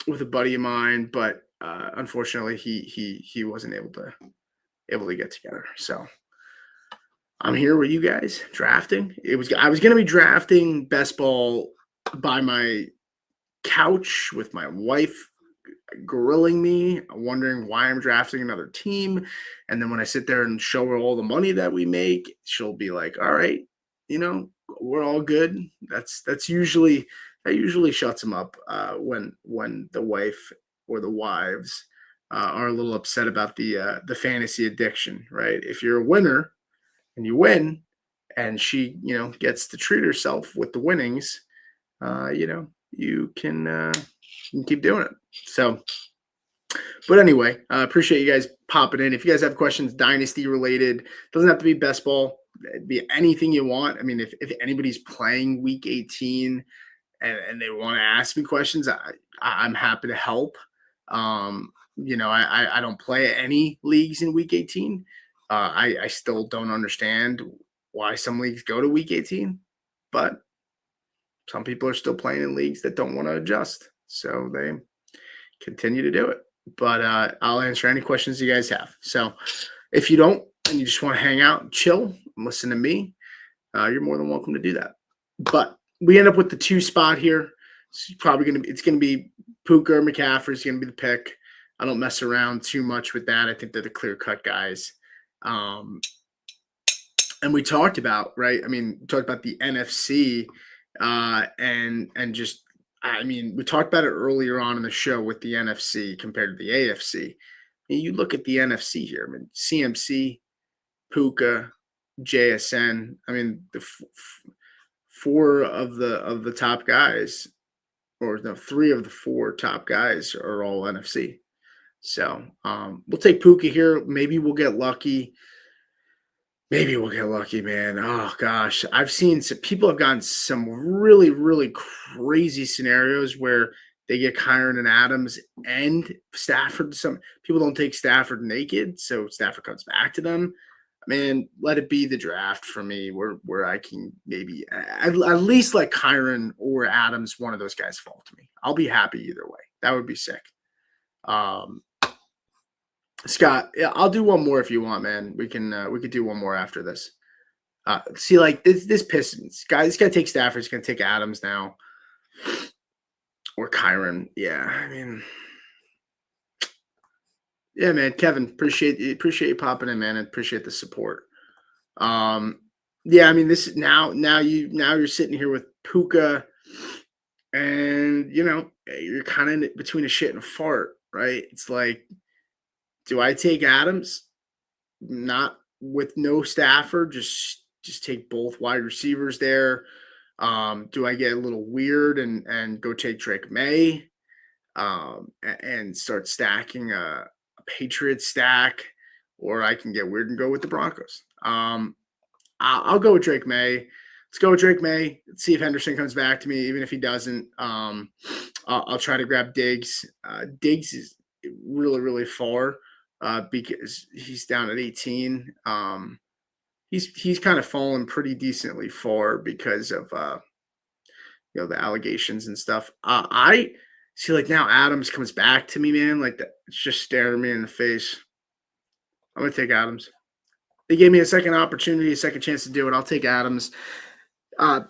with a buddy of mine, but unfortunately, he wasn't able to get together. So I'm here with you guys drafting. I was going to be drafting best ball by my couch with my wife grilling me, wondering why I'm drafting another team. And then when I sit there and show her all the money that we make, she'll be like, "All right, we're all good." That usually shuts him up when the wife or the wives are a little upset about the fantasy addiction, right? If you're a winner and you win, and she gets to treat herself with the winnings, you can keep doing it. So, but anyway, appreciate you guys popping in. If you guys have questions, dynasty related, doesn't have to be best ball. It'd be anything you want. I mean, if anybody's playing week 18 and they want to ask me questions, I'm happy to help. I don't play any leagues in week 18. I still don't understand why some leagues go to week 18, but some people are still playing in leagues that don't want to adjust. So they continue to do it. But I'll answer any questions you guys have. So if you don't and you just want to hang out and chill and listen to me, you're more than welcome to do that. But we end up with the 2 spot here. It's gonna be Puka or McCaffrey's gonna be the pick. I don't mess around too much with that. I think they're the clear cut guys. And we talked about, right? I mean, we talked about the NFC and just we talked about it earlier on in the show with the NFC compared to the AFC. And you look at the NFC here. I mean, CMC, Puka, JSN. I mean, the 4 of the top guys, or no, 3 of the 4 top guys are all NFC. So we'll take Puka here. Maybe we'll get lucky. Man. Oh gosh, I've seen some people have gotten some really, really crazy scenarios where they get Kyron and Adams and Stafford. Some people don't take Stafford naked, so Stafford comes back to them. Man, let it be the draft for me, where I can maybe at least let Kyron or Adams, one of those guys, fall to me. I'll be happy either way. That would be sick. Scott, yeah, I'll do one more if you want, man. We could do one more after this. See, like this Pistons guy, this guy takes Stafford. He's gonna take Adams now, or Kyron. Yeah, I mean, yeah, man. Kevin, appreciate you popping in, man, and appreciate the support. Yeah, I mean, this is now you're sitting here with Puka, and you're kind of between a shit and a fart, right? It's like, do I take Adams? Not with no Stafford, just take both wide receivers there. Do I get a little weird and go take Drake May and start stacking a Patriots stack, or I can get weird and go with the Broncos. I'll go with Drake May. Let's go with Drake May. Let's see if Henderson comes back to me. Even if he doesn't, I'll try to grab Diggs. Diggs is really, really far because he's down at 18. He's kind of fallen pretty decently far because of the allegations and stuff. I see, like, now Adams comes back to me, man. Like, that, it's just staring me in the face. I'm gonna take Adams. They gave me a second opportunity, a second chance to do it. I'll take Adams.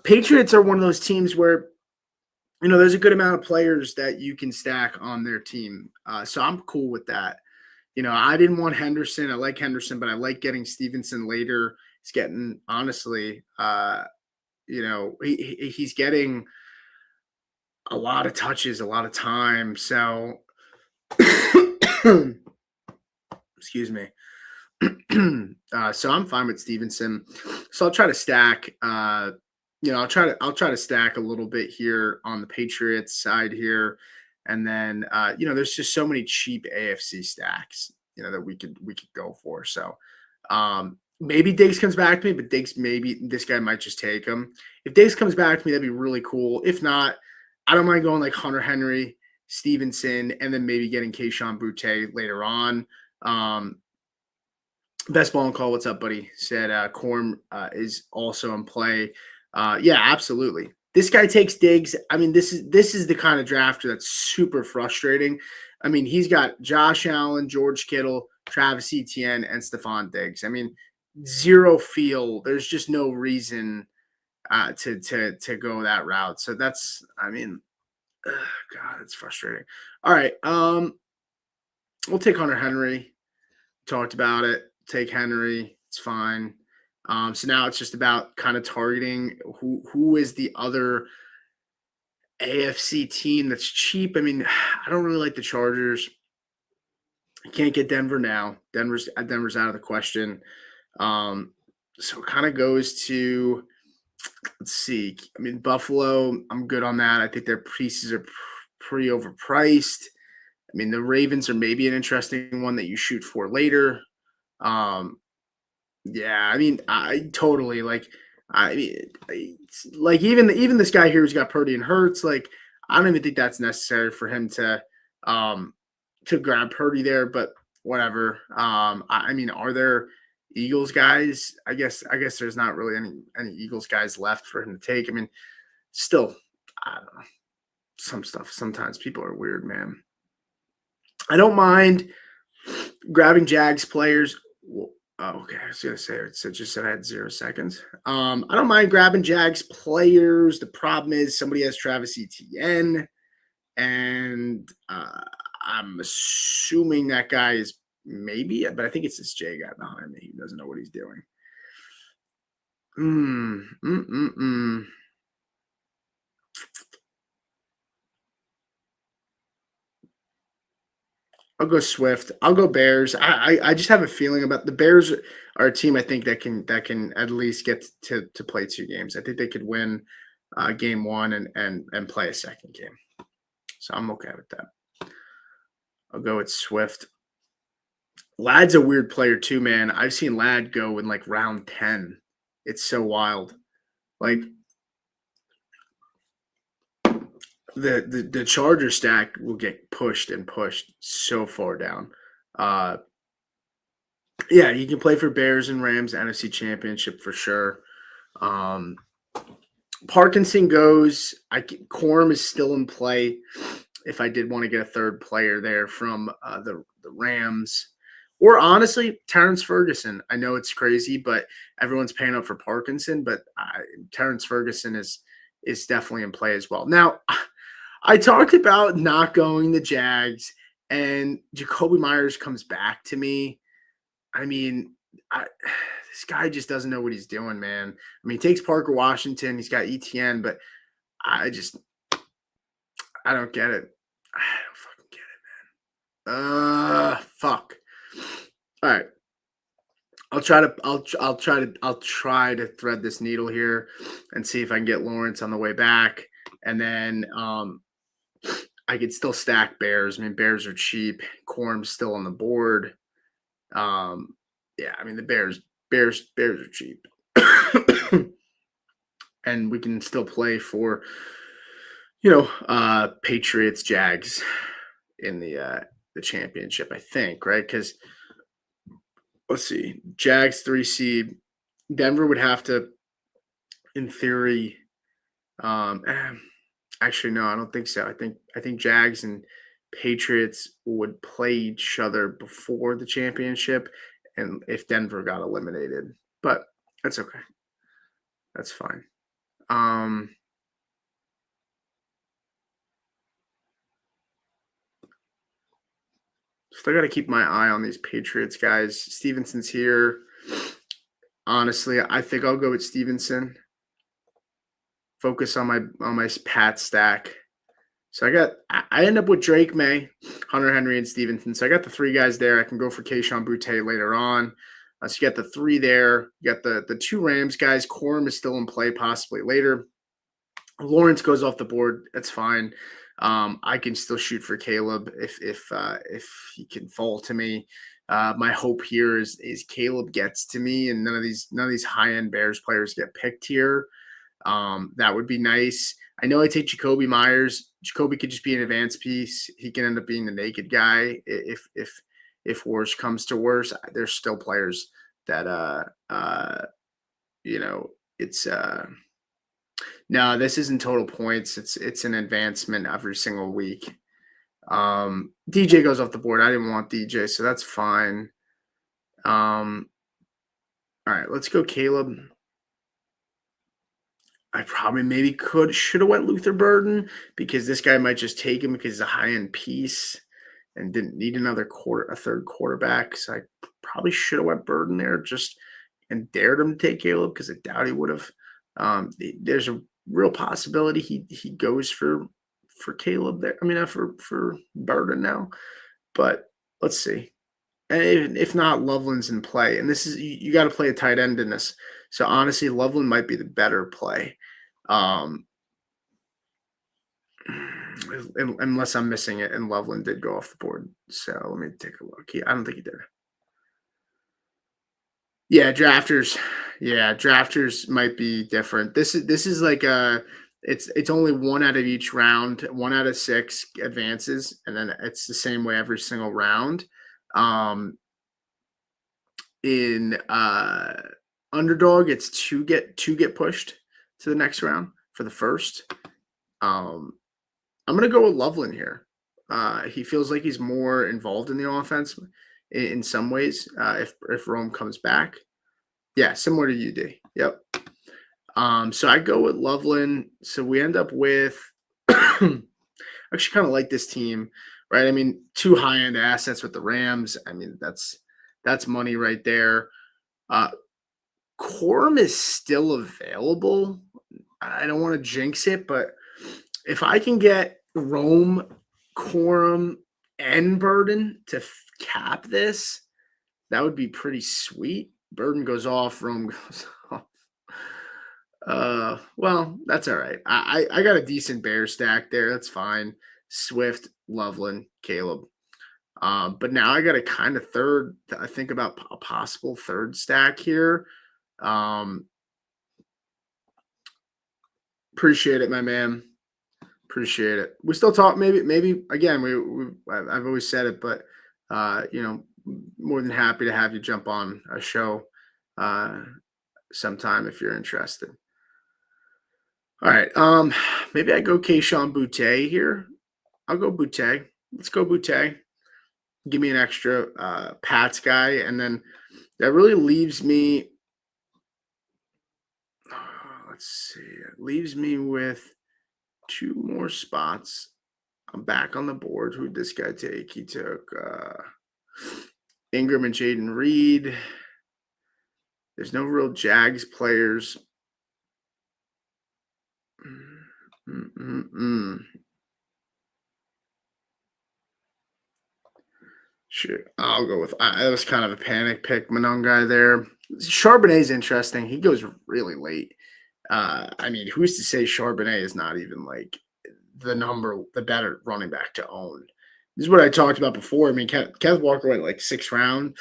Patriots are one of those teams where there's a good amount of players that you can stack on their team. So I'm cool with that. I didn't want Henderson. I like Henderson, but I like getting Stevenson later. He's getting, honestly, he's getting a lot of touches, a lot of time. So, excuse me. So I'm fine with Stevenson. So I'll try to stack. I'll try to stack a little bit here on the Patriots side here, and then there's just so many cheap AFC stacks that we could go for. So maybe Diggs comes back to me, but Diggs, maybe this guy might just take him. If Diggs comes back to me, that'd be really cool. If not, I don't mind going like Hunter Henry, Stevenson, and then maybe getting Kayshon Boutte later on. Best Ball and Call, what's up, buddy? Said Corm is also in play. Yeah, absolutely. This guy takes Diggs. I mean, this is the kind of drafter that's super frustrating. I mean, he's got Josh Allen, George Kittle, Travis Etienne, and Stephon Diggs. I mean, zero feel. There's just no reason to go that route. So that's, I mean, God, it's frustrating. All right, we'll take Hunter Henry. Talked about it. Take Henry. It's fine. So now it's just about kind of targeting who is the other AFC team that's cheap. I mean, I don't really like the Chargers. I can't get Denver now. Denver's out of the question. So it kind of goes to, let's see. I mean, Buffalo, I'm good on that. I think their pieces are pretty overpriced. I mean, the Ravens are maybe an interesting one that you shoot for later. Um, yeah, I mean, I totally like. I mean, like even this guy here who's got Purdy and Hurts, like I don't even think that's necessary for him um to grab Purdy there, but whatever. I mean, are there Eagles guys? I guess there's not really any Eagles guys left for him to take. I mean, still, I don't know. Some stuff sometimes people are weird, man. I don't mind grabbing Jags players. Oh, okay. I was gonna say it just said I had 0 seconds. I don't mind grabbing Jags players. The problem is somebody has Travis Etienne, and I'm assuming that guy is maybe, but I think it's this J guy behind me. He doesn't know what he's doing. Mm, mm, mm, mm. I'll go Swift. I'll go Bears. I just have a feeling about the Bears are a team I think that can at least get to play 2 games. I think they could win game one and play a second game. So I'm okay with that. I'll go with Swift. Ladd's a weird player too, man. I've seen Ladd go in like round 10. It's so wild. Like the Charger stack will get pushed and pushed so far down. Uh yeah, he can play for Bears and Rams NFC Championship for sure. Um Parkinson goes. Corm is still in play. If I did want to get a third player there from the Rams, or honestly, Terrence Ferguson. I know it's crazy, but everyone's paying up for Parkinson. But Terrence Ferguson is definitely in play as well. Now, I talked about not going the Jags, and Jacoby Myers comes back to me. I mean, this guy just doesn't know what he's doing, man. I mean, he takes Parker Washington. He's got ETN, but I just I don't get it. I don't fucking get it, man. Fuck. All right. I'll try to thread this needle here and see if I can get Lawrence on the way back. And then I could still stack Bears. I mean, Bears are cheap. Corm's still on the board. Yeah, I mean the Bears are cheap. And we can still play for Patriots Jags in the championship, I think, right? Because let's see, Jags 3 seed. Denver would have to, in theory, um, eh, actually no, I don't think so. I think Jags and Patriots would play each other before the championship, and if Denver got eliminated, but that's okay. That's fine. Um, Still got to keep my eye on these Patriots guys. Stevenson's here. Honestly, I think I'll go with Stevenson. Focus on my Pat stack. So I end up with Drake May, Hunter Henry, and Stevenson. So I got the 3 guys there. I can go for Kayshon Boutte later on. So you got the 3 there. You got the 2 Rams guys. Corum is still in play, possibly later. Lawrence goes off the board. That's fine. I can still shoot for Caleb if he can fall to me. My hope here is Caleb gets to me, and none of these high end Bears players get picked here. That would be nice. I know I take Jacoby Myers. Jacoby could just be an advanced piece. He can end up being the naked guy if worse comes to worse. There's still players that it's no, this isn't total points. It's an advancement every single week. DJ goes off the board. I didn't want DJ, so that's fine. All right, let's go Caleb. I probably maybe should have went Luther Burden because this guy might just take him because he's a high-end piece and didn't need a third quarterback. So I probably should have went Burden there and dared him to take Caleb because I doubt he would have. There's a real possibility he goes for Caleb there. I mean, for Burden now, but let's see. And if not, Loveland's in play, and this is you got to play a tight end in this. So honestly, Loveland might be the better play. Unless I'm missing it, and Loveland did go off the board. So let me take a look. I don't think he did. Yeah, drafters. Yeah, drafters might be different. This is like it's only one out of each round. 1 out of 6 advances, and then it's the same way every single round. In Underdog, it's two get pushed to the next round for the first. I'm gonna go with Loveland here. He feels like he's more involved in the offense in some ways. If Rome comes back, yeah, similar to UD. Yep. So I go with Loveland. So we end up with I actually kind of like this team, right? I mean, 2 high-end assets with the Rams. I mean, that's money right there. Corum is still available. I don't want to jinx it, but if I can get Rome, Corum, and Burden to cap this, that would be pretty sweet. Burden goes off, Rome goes off. Well, that's all right. I got a decent bear stack there. That's fine. Swift, Loveland, Caleb. But now I got a kind of third. I think about a possible third stack here. Appreciate it, my man. Appreciate it. We still talk. Maybe again. I've always said it, but more than happy to have you jump on a show sometime if you're interested. All right. Maybe I go Keyshawn Boutte here. I'll go Boutte. Let's go Boutte. Give me an extra Pats guy, and then that really leaves me. Let's see. It leaves me with 2 more spots. I'm back on the board. Who'd this guy take? He took Ingram and Jaden Reed. There's no real Jags players. Sure. I'll go with that was kind of a panic pick. Manon guy there. Charbonnet's interesting. He goes really late. I mean, who's to say Charbonnet is not even like the better running back to own? This is what I talked about before. I mean, Kenneth Walker went like 6th round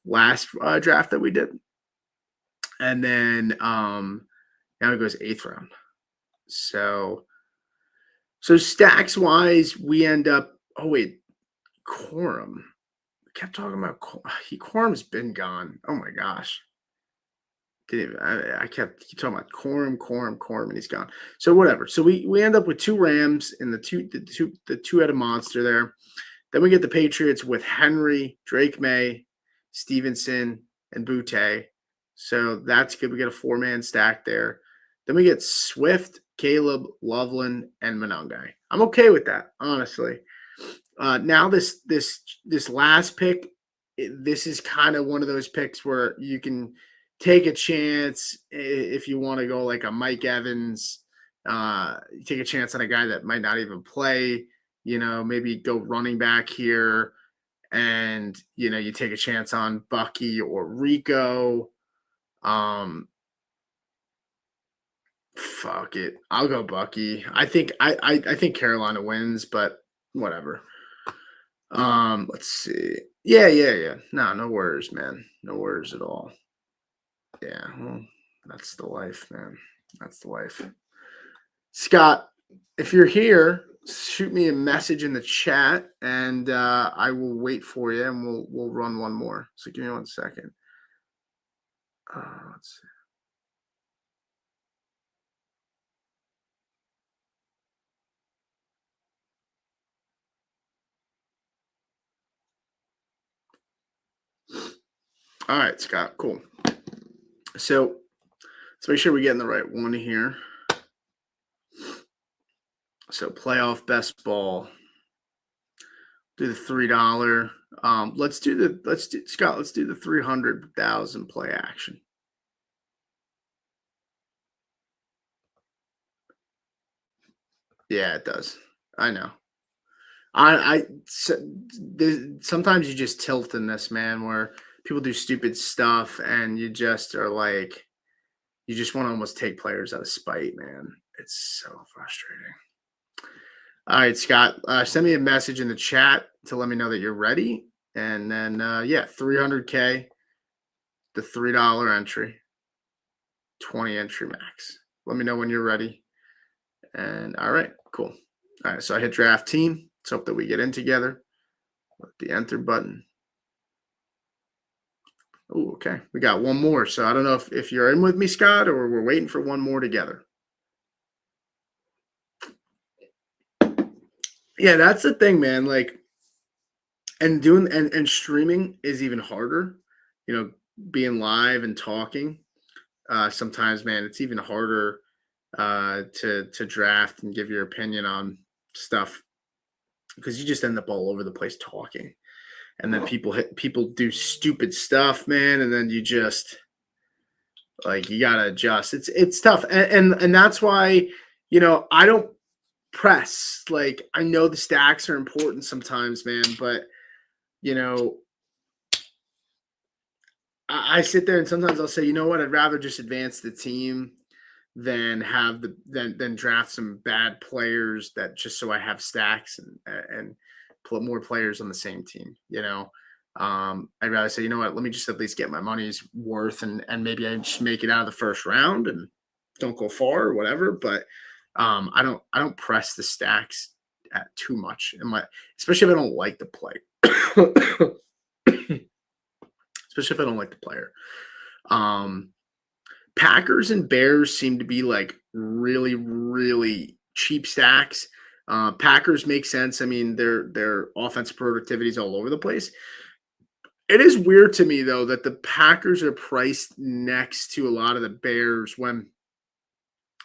last draft that we did. And then now it goes 8th round. So stacks wise, we end up. Oh wait, Corum. I kept talking about Corum's been gone. Oh my gosh. I kept talking about Corum, and he's gone. So whatever. So we end up with 2 Rams and the two-headed monster there. Then we get the Patriots with Henry, Drake May, Stevenson, and Boutte. So that's good. We get a 4-man stack there. Then we get Swift, Caleb, Loveland, and Monangai. I'm okay with that, honestly. Now this last pick, this is kind of one of those picks where you can take a chance if you want to go like a Mike Evans. You take a chance on a guy that might not even play. Maybe go running back here, and you take a chance on Bucky or Rico. Fuck it, I'll go Bucky. I think Carolina wins, but whatever. Let's see. Yeah. No worries, man. No worries at all. Yeah, well, that's the life, man. That's the life. Scott, if you're here, shoot me a message in the chat, and I will wait for you, and we'll run one more. So give me 1 second. Let's see. All right, Scott. Cool. So let's make sure we get in the right one here. So playoff best ball. Do the $3. Let's do Scott. Let's do the 300,000 play action. Yeah, it does. I know. Sometimes you just tilt in this, man, where people do stupid stuff and you just are like, you just want to almost take players out of spite, man. It's so frustrating. All right, Scott, send me a message in the chat to let me know that you're ready. And then, yeah, 300K, the $3 entry, 20 entry max. Let me know when you're ready. And all right, cool. All right, so I hit draft team. Let's hope that we get in together. The enter button. Oh, okay. We got one more. So I don't know if you're in with me, Scott, or we're waiting for one more together. Yeah, that's the thing, man. Like, and doing and streaming is even harder. You know, being live and talking. Sometimes, man, it's even harder to draft and give your opinion on stuff because you just end up all over the place talking, and then people do stupid stuff, man, and then you just like you gotta adjust. It's tough, and that's why I don't press. Like I know the stacks are important sometimes, man, but you know I sit there and sometimes I'll say, you know what, I'd rather just advance the team than have than draft some bad players that just so I have stacks and put more players on the same team. I'd rather say, you know what, let me just at least get my money's worth and maybe I just make it out of the first round and don't go far or whatever. But I don't press the stacks at too much especially if I don't like the play. Especially if I don't like the player. Packers and Bears seem to be like really, really cheap stacks. Packers make sense. I mean, their offensive productivity is all over the place. It is weird to me though that the Packers are priced next to a lot of the Bears when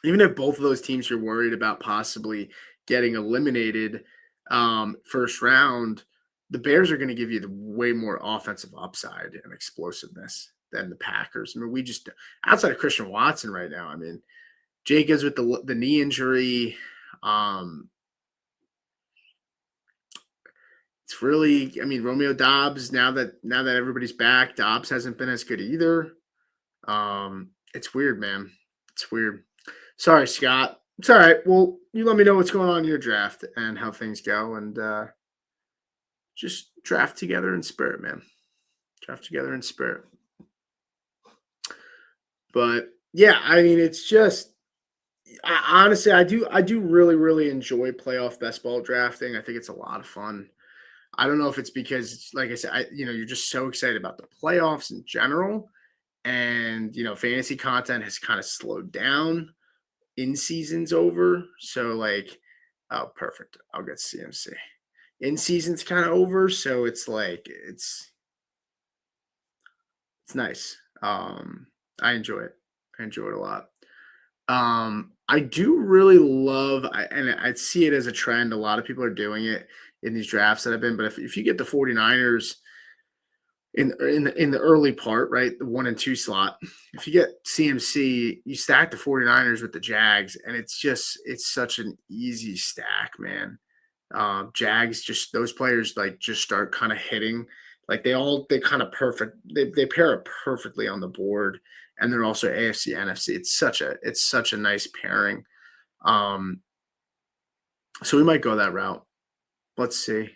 even if both of those teams you're worried about possibly getting eliminated first round, the Bears are going to give you the way more offensive upside and explosiveness than the Packers. I mean, we just outside of Christian Watson right now. I mean, Jacobs with the knee injury. It's really, I mean, Romeo Dobbs. Now that everybody's back, Dobbs hasn't been as good either. It's weird, man. It's weird. Sorry, Scott. It's all right. Well, you let me know what's going on in your draft and how things go, and just draft together in spirit, man. Draft together in spirit. But yeah, I mean, it's just honestly, I do really, really enjoy playoff best ball drafting. I think it's a lot of fun. I don't know if it's because, like I said, you're just so excited about the playoffs in general, and fantasy content has kind of slowed down in season's over. So like, oh, perfect. I'll get CMC. In season's kind of over, so it's like it's nice. I enjoy it. I enjoy it a lot. I do really love, and I see it as a trend. A lot of people are doing it in these drafts that I've been. But if you get the 49ers in the early part, right, the 1 and 2 slot, if you get CMC, you stack the 49ers with the Jags, and it's such an easy stack, man. Jags, just those players like just start kind of hitting, like they kind of perfect. They pair up perfectly on the board, and they're also AFC NFC. It's such a nice pairing. Um, so we might go that route. Let's see.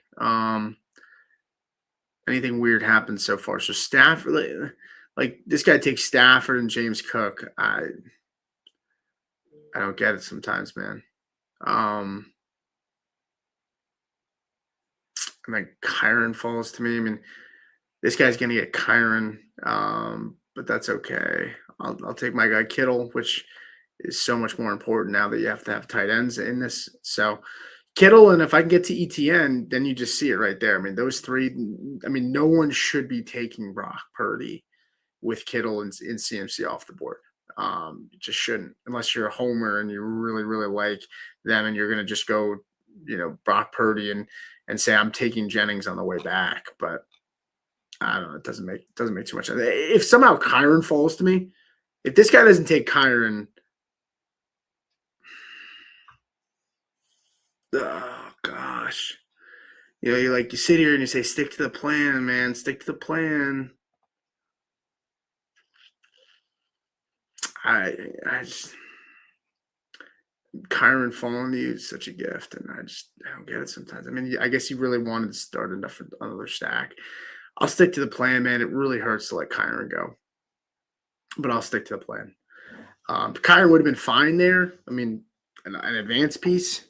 Anything weird happened so far? So Stafford, like this guy takes Stafford and James Cook. I don't get it sometimes, man. And then Kyron falls to me. I mean, this guy's gonna get Kyron, but that's okay. I'll take my guy Kittle, which is so much more important now that you have to have tight ends in this. So Kittle, and if I can get to ETN, then you just see it right there. I mean, those three. I mean, no one should be taking Brock Purdy with Kittle and CMC off the board. You just shouldn't, unless you're a homer and you really, really like them and you're going to just go, Brock Purdy and say, I'm taking Jennings on the way back. But I don't know. It doesn't make too much sense. If somehow Kyron falls to me, if this guy doesn't take Kyron, oh gosh. You sit here and you say, stick to the plan, man. Stick to the plan. I just Kyron falling to you is such a gift, and I don't get it sometimes. I mean, I guess you really wanted to start another stack. I'll stick to the plan, man. It really hurts to let Kyron go, but I'll stick to the plan. Kyron would have been fine there. I mean, an advanced piece,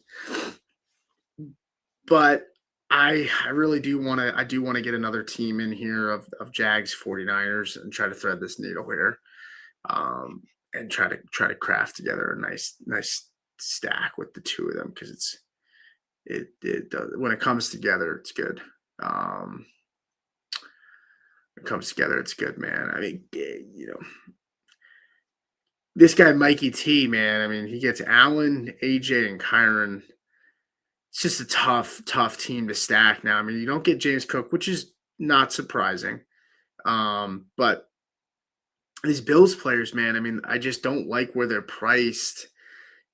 but I really do want to. I do want to get another team in here of Jags 49ers and try to thread this needle here, and try to craft together a nice stack with the two of them, because it does, when it comes together, it's good. It comes together, it's good, man. I mean, this guy Mikey T, man. I mean, he gets Allen, AJ, and Kyron. It's just a tough team to stack now. I mean, you don't get James Cook, which is not surprising. But these Bills players, man, I mean, I just don't like where they're priced.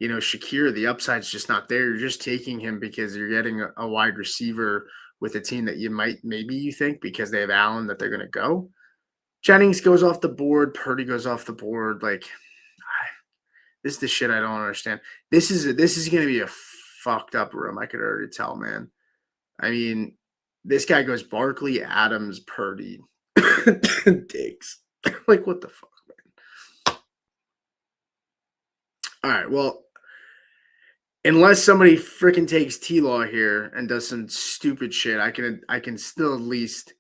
Shakir, the upside's just not there. You're just taking him because you're getting a wide receiver with a team that maybe you think because they have Allen that they're going to go. Jennings goes off the board. Purdy goes off the board. This is the shit I don't understand. This is going to be a fucked up room. I could already tell, man. I mean, this guy goes Barkley, Adams, Purdy, Diggs. What the fuck, man? All right, well, unless somebody freaking takes T-Law here and does some stupid shit, I can still at least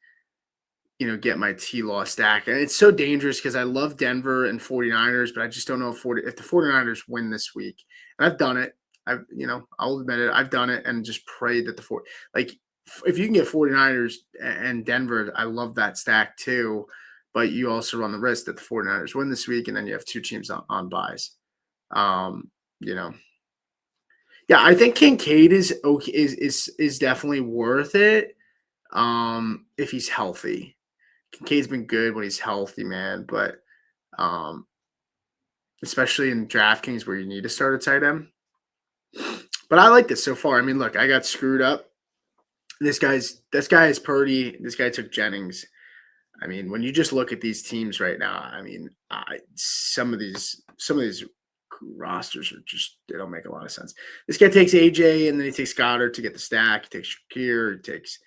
get my T-Law stack. And it's so dangerous because I love Denver and 49ers, but I just don't know if the 49ers win this week. And I've done it. I'll admit it. I've done it and just prayed that if you can get 49ers and Denver, I love that stack too. But you also run the risk that the 49ers win this week and then you have two teams on buys. Yeah, I think Kincaid is okay, is definitely worth it. If he's healthy. Kincaid's been good when he's healthy, man, but especially in DraftKings where you need to start a tight end. But I like this so far. I mean, look, I got screwed up. This guy is Purdy. This guy took Jennings. I mean, when you just look at these teams right now, I mean, some of these rosters are just, they don't make a lot of sense. This guy takes AJ and then he takes Goddard to get the stack. He takes Shakir. He takes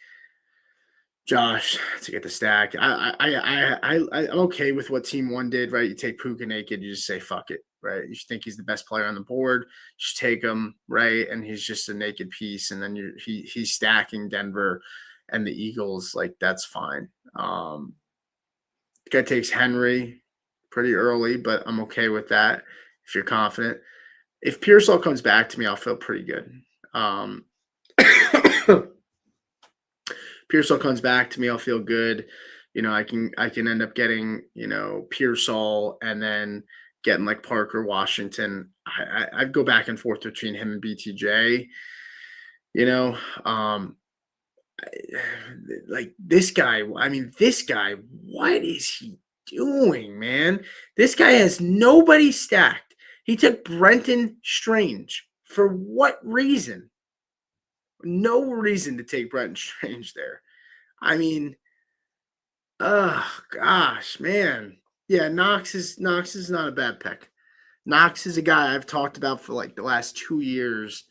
Josh to get the stack. I'm okay with what Team One did, right? You take Puka naked, you just say fuck it, right? You think he's the best player on the board, just take him, right? And he's just a naked piece, and then he's stacking Denver and the Eagles, that's fine. The guy takes Henry pretty early, but I'm okay with that if you're confident. If Pearsall comes back to me, I'll feel pretty good. Pearsall comes back to me, I'll feel good. I can end up getting, Pearsall and then getting Parker Washington. I'd go back and forth between him and BTJ. This guy, what is he doing, man? This guy has nobody stacked. He took Brenton Strange. For what reason? No reason to take Brenton Strange there. I mean, oh gosh, man. Yeah, Knox is not a bad pick. Knox is a guy I've talked about for the last 2 years.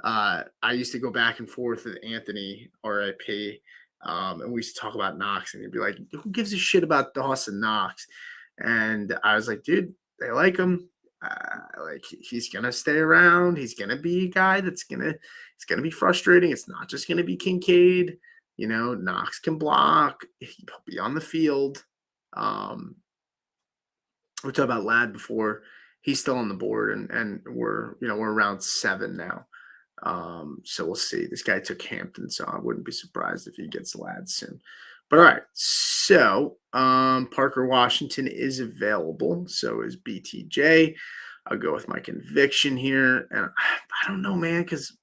I used to go back and forth with Anthony, RIP, and we used to talk about Knox, and he'd be like, "Who gives a shit about Dawson Knox?" And I was like, "Dude, they like him. He's gonna stay around. He's gonna be a guy it's gonna be frustrating. It's not just gonna be Kincaid. Knox can block. He'll be on the field." We talked about Ladd before. He's still on the board, and we're around 7 now. So we'll see. This guy took Hampton, so I wouldn't be surprised if he gets Ladd soon. But all right, so Parker Washington is available. So is BTJ. I'll go with my conviction here, and I don't know, man, because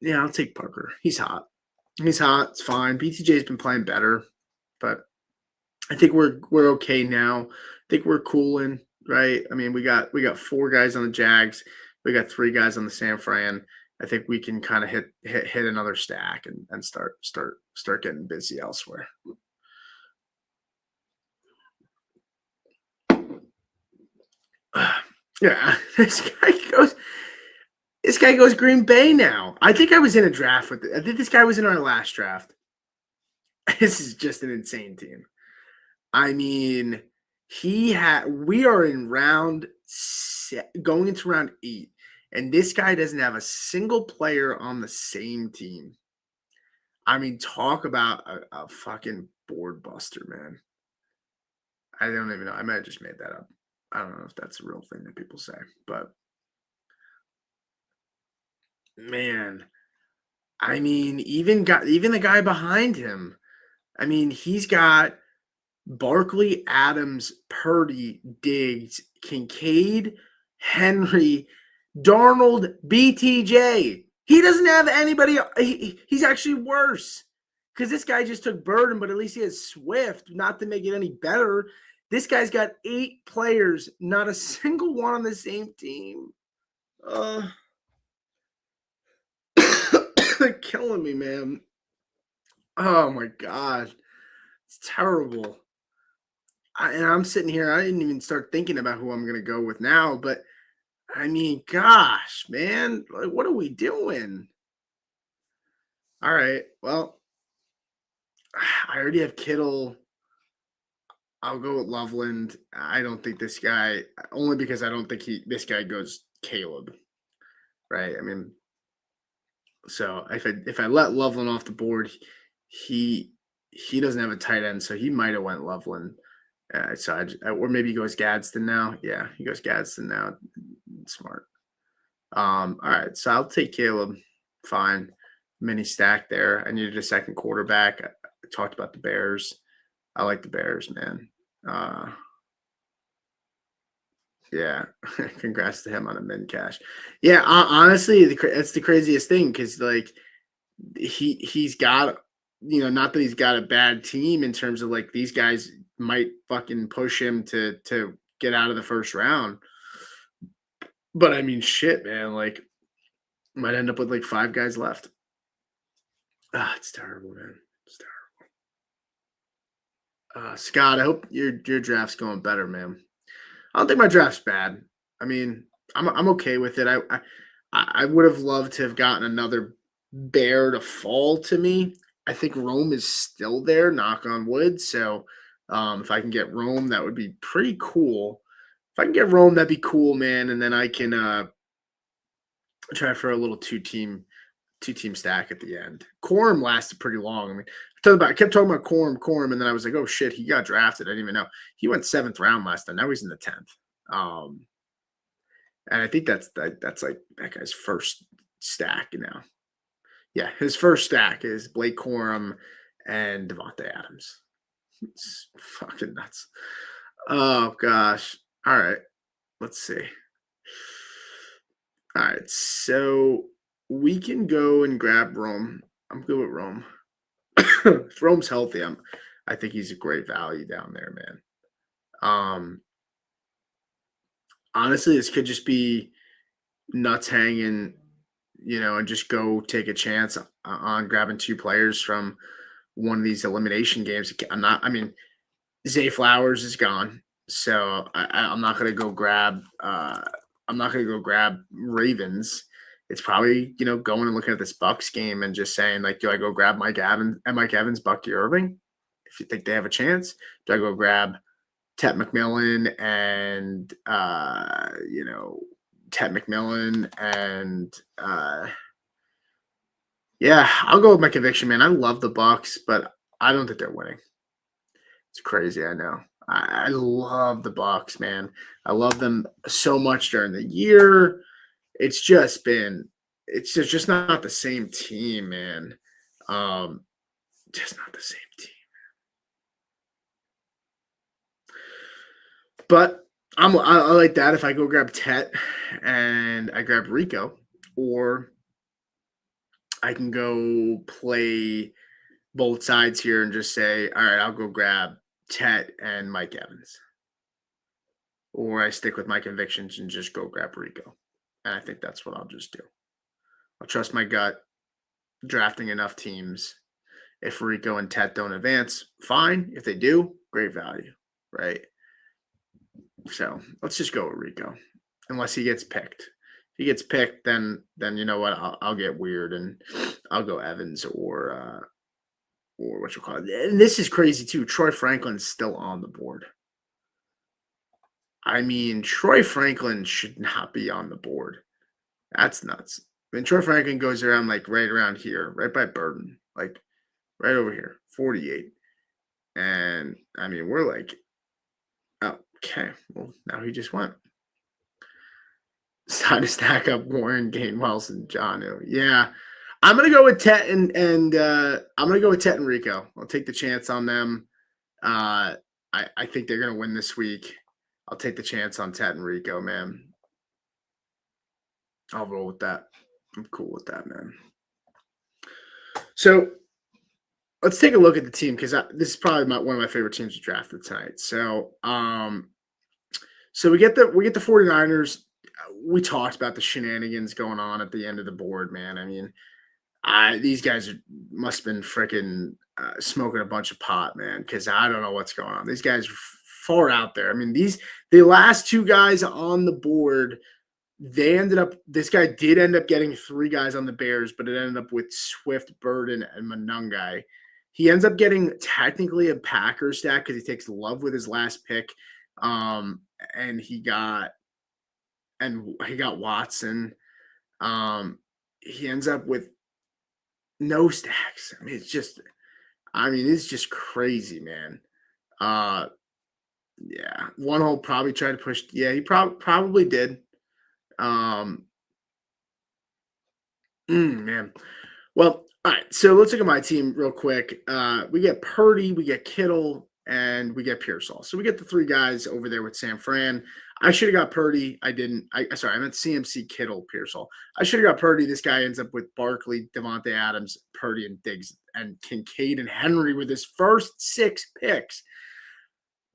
yeah, I'll take Parker. He's hot. He's hot. It's fine. BTJ's been playing better, but I think we're okay now. I think we're cooling, right? I mean, we got 4 guys on the Jags. We got 3 guys on the San Fran. I think we can kind of hit another stack and start getting busy elsewhere. Yeah, this guy goes Green Bay now. I think I was in a draft with I think this guy was in our last draft. This is just an insane team. I mean, we are in going into round 8, and this guy doesn't have a single player on the same team. I mean, talk about a fucking board buster, man. I don't even know. I might have just made that up. I don't know if that's a real thing that people say, but man, I mean, even the guy behind him. I mean, he's got Barkley, Adams, Purdy, Diggs, Kincaid, Henry, Darnold, BTJ. He doesn't have anybody. He's actually worse because this guy just took Burden, but at least he has Swift. Not to make it any better, this guy's got 8 players, not a single one on the same team. They're killing me, man. Oh my god, it's terrible. And I'm sitting here. I didn't even start thinking about who I'm going to go with now. But I mean, gosh, man, like, what are we doing? All right. Well, I already have Kittle. I'll go with Loveland. I don't think this guy, only because I don't think this guy goes Caleb. Right. I mean, so if I let Loveland off the board, he he doesn't have a tight end, so he might have went Loveland. Or maybe he goes Gadsden now. Yeah, he goes Gadsden now. Smart. All right, so I'll take Caleb. Fine, mini stack there. I needed a second quarterback. I talked about the Bears. I like the Bears, man. Yeah, congrats to him on a min cash. Yeah, honestly, it's the craziest thing because like he's got, not that he's got a bad team in terms of like these guys might fucking push him to get out of the first round. But I mean, shit, man, like might end up with like 5 guys left. It's terrible, man. It's terrible. Scott, I hope your draft's going better, man. I don't think my draft's bad. I mean, I'm okay with it. I would have loved to have gotten another bear to fall to me. I think Rome is still there, knock on wood. So if I can get Rome, that would be pretty cool. If I can get Rome, that'd be cool, man. And then I can try for a little two-team stack at the end. Corum lasted pretty long. I mean, I kept talking about Corum, and then I was like, oh shit, he got drafted. I didn't even know. He went 7th round last time. Now he's in the 10th. And I think that's like that guy's first stack now. Yeah, his first stack is Blake Corum and Devontae Adams. It's fucking nuts. Oh gosh. All right. Let's see. All right. So we can go and grab Rome. I'm good with Rome. If Rome's healthy, I think he's a great value down there, man. Honestly, this could just be nuts hanging, and just go take a chance on grabbing 2 players from one of these elimination games. I mean, Zay Flowers is gone, so I'm not gonna go grab. I'm not gonna go grab Ravens. It's probably going and looking at this Bucks game and just saying like, do I go grab Mike Evans, Bucky Irving? If you think they have a chance, do I go grab Tet McMillan and Tet McMillan and yeah, I'll go with my conviction, man. I love the Bucks, but I don't think they're winning. It's crazy, I know. I love the Bucks, man. I love them so much during the year. It's just not the same team, man. Just not the same team. But I like that if I go grab Tet and I grab Rico, or I can go play both sides here and just say, all right, I'll go grab Tet and Mike Evans. Or I stick with my convictions and just go grab Rico. And I think that's what I'll just do. I'll trust my gut, drafting enough teams. If Rico and Tet don't advance, fine. If they do, great value, right? So let's just go with Rico, unless he gets picked. If he gets picked, then you know what? I'll get weird and I'll go Evans or what you call it. And this is crazy too. Troy Franklin's still on the board. I mean, Troy Franklin should not be on the board. That's nuts. I mean, Troy Franklin goes around like right around here, right by Burton, like right over here, 48. And I mean, we're like, oh, okay, well, now he just went. It's time to stack up Warren, Gainwells, and Jonnu. Yeah. I'm gonna go with Tet and I'm gonna go with Tet and Rico. I'll take the chance on them. I think they're gonna win this week. I'll take the chance on Tet and Rico, man. I'll roll with that. I'm cool with that, man. So let's take a look at the team because this is probably one of my favorite teams to draft tonight. So so we get the 49ers. We talked about the shenanigans going on at the end of the board, man. I mean, these guys must have been freaking smoking a bunch of pot, man, because I don't know what's going on. These guys are far out there. I mean, the last two guys on the board, this guy did end up getting three guys on the Bears, but it ended up with Swift, Burden, and Monangai. He ends up getting technically a Packers stack because he takes Love with his last pick. And he got Watson. He ends up with no stacks. I mean, it's just crazy, man. Yeah. One hole probably tried to push. Yeah, he probably did. Man. Well, all right. So let's look at my team real quick. We get Purdy, we get Kittle, and we get Pearsall. So we get the three guys over there with San Fran. I should have got Purdy. I didn't. I meant CMC, Kittle, Pearsall. I should have got Purdy. This guy ends up with Barkley, Devontae Adams, Purdy, and Diggs, and Kincaid and Henry with his first 6 picks.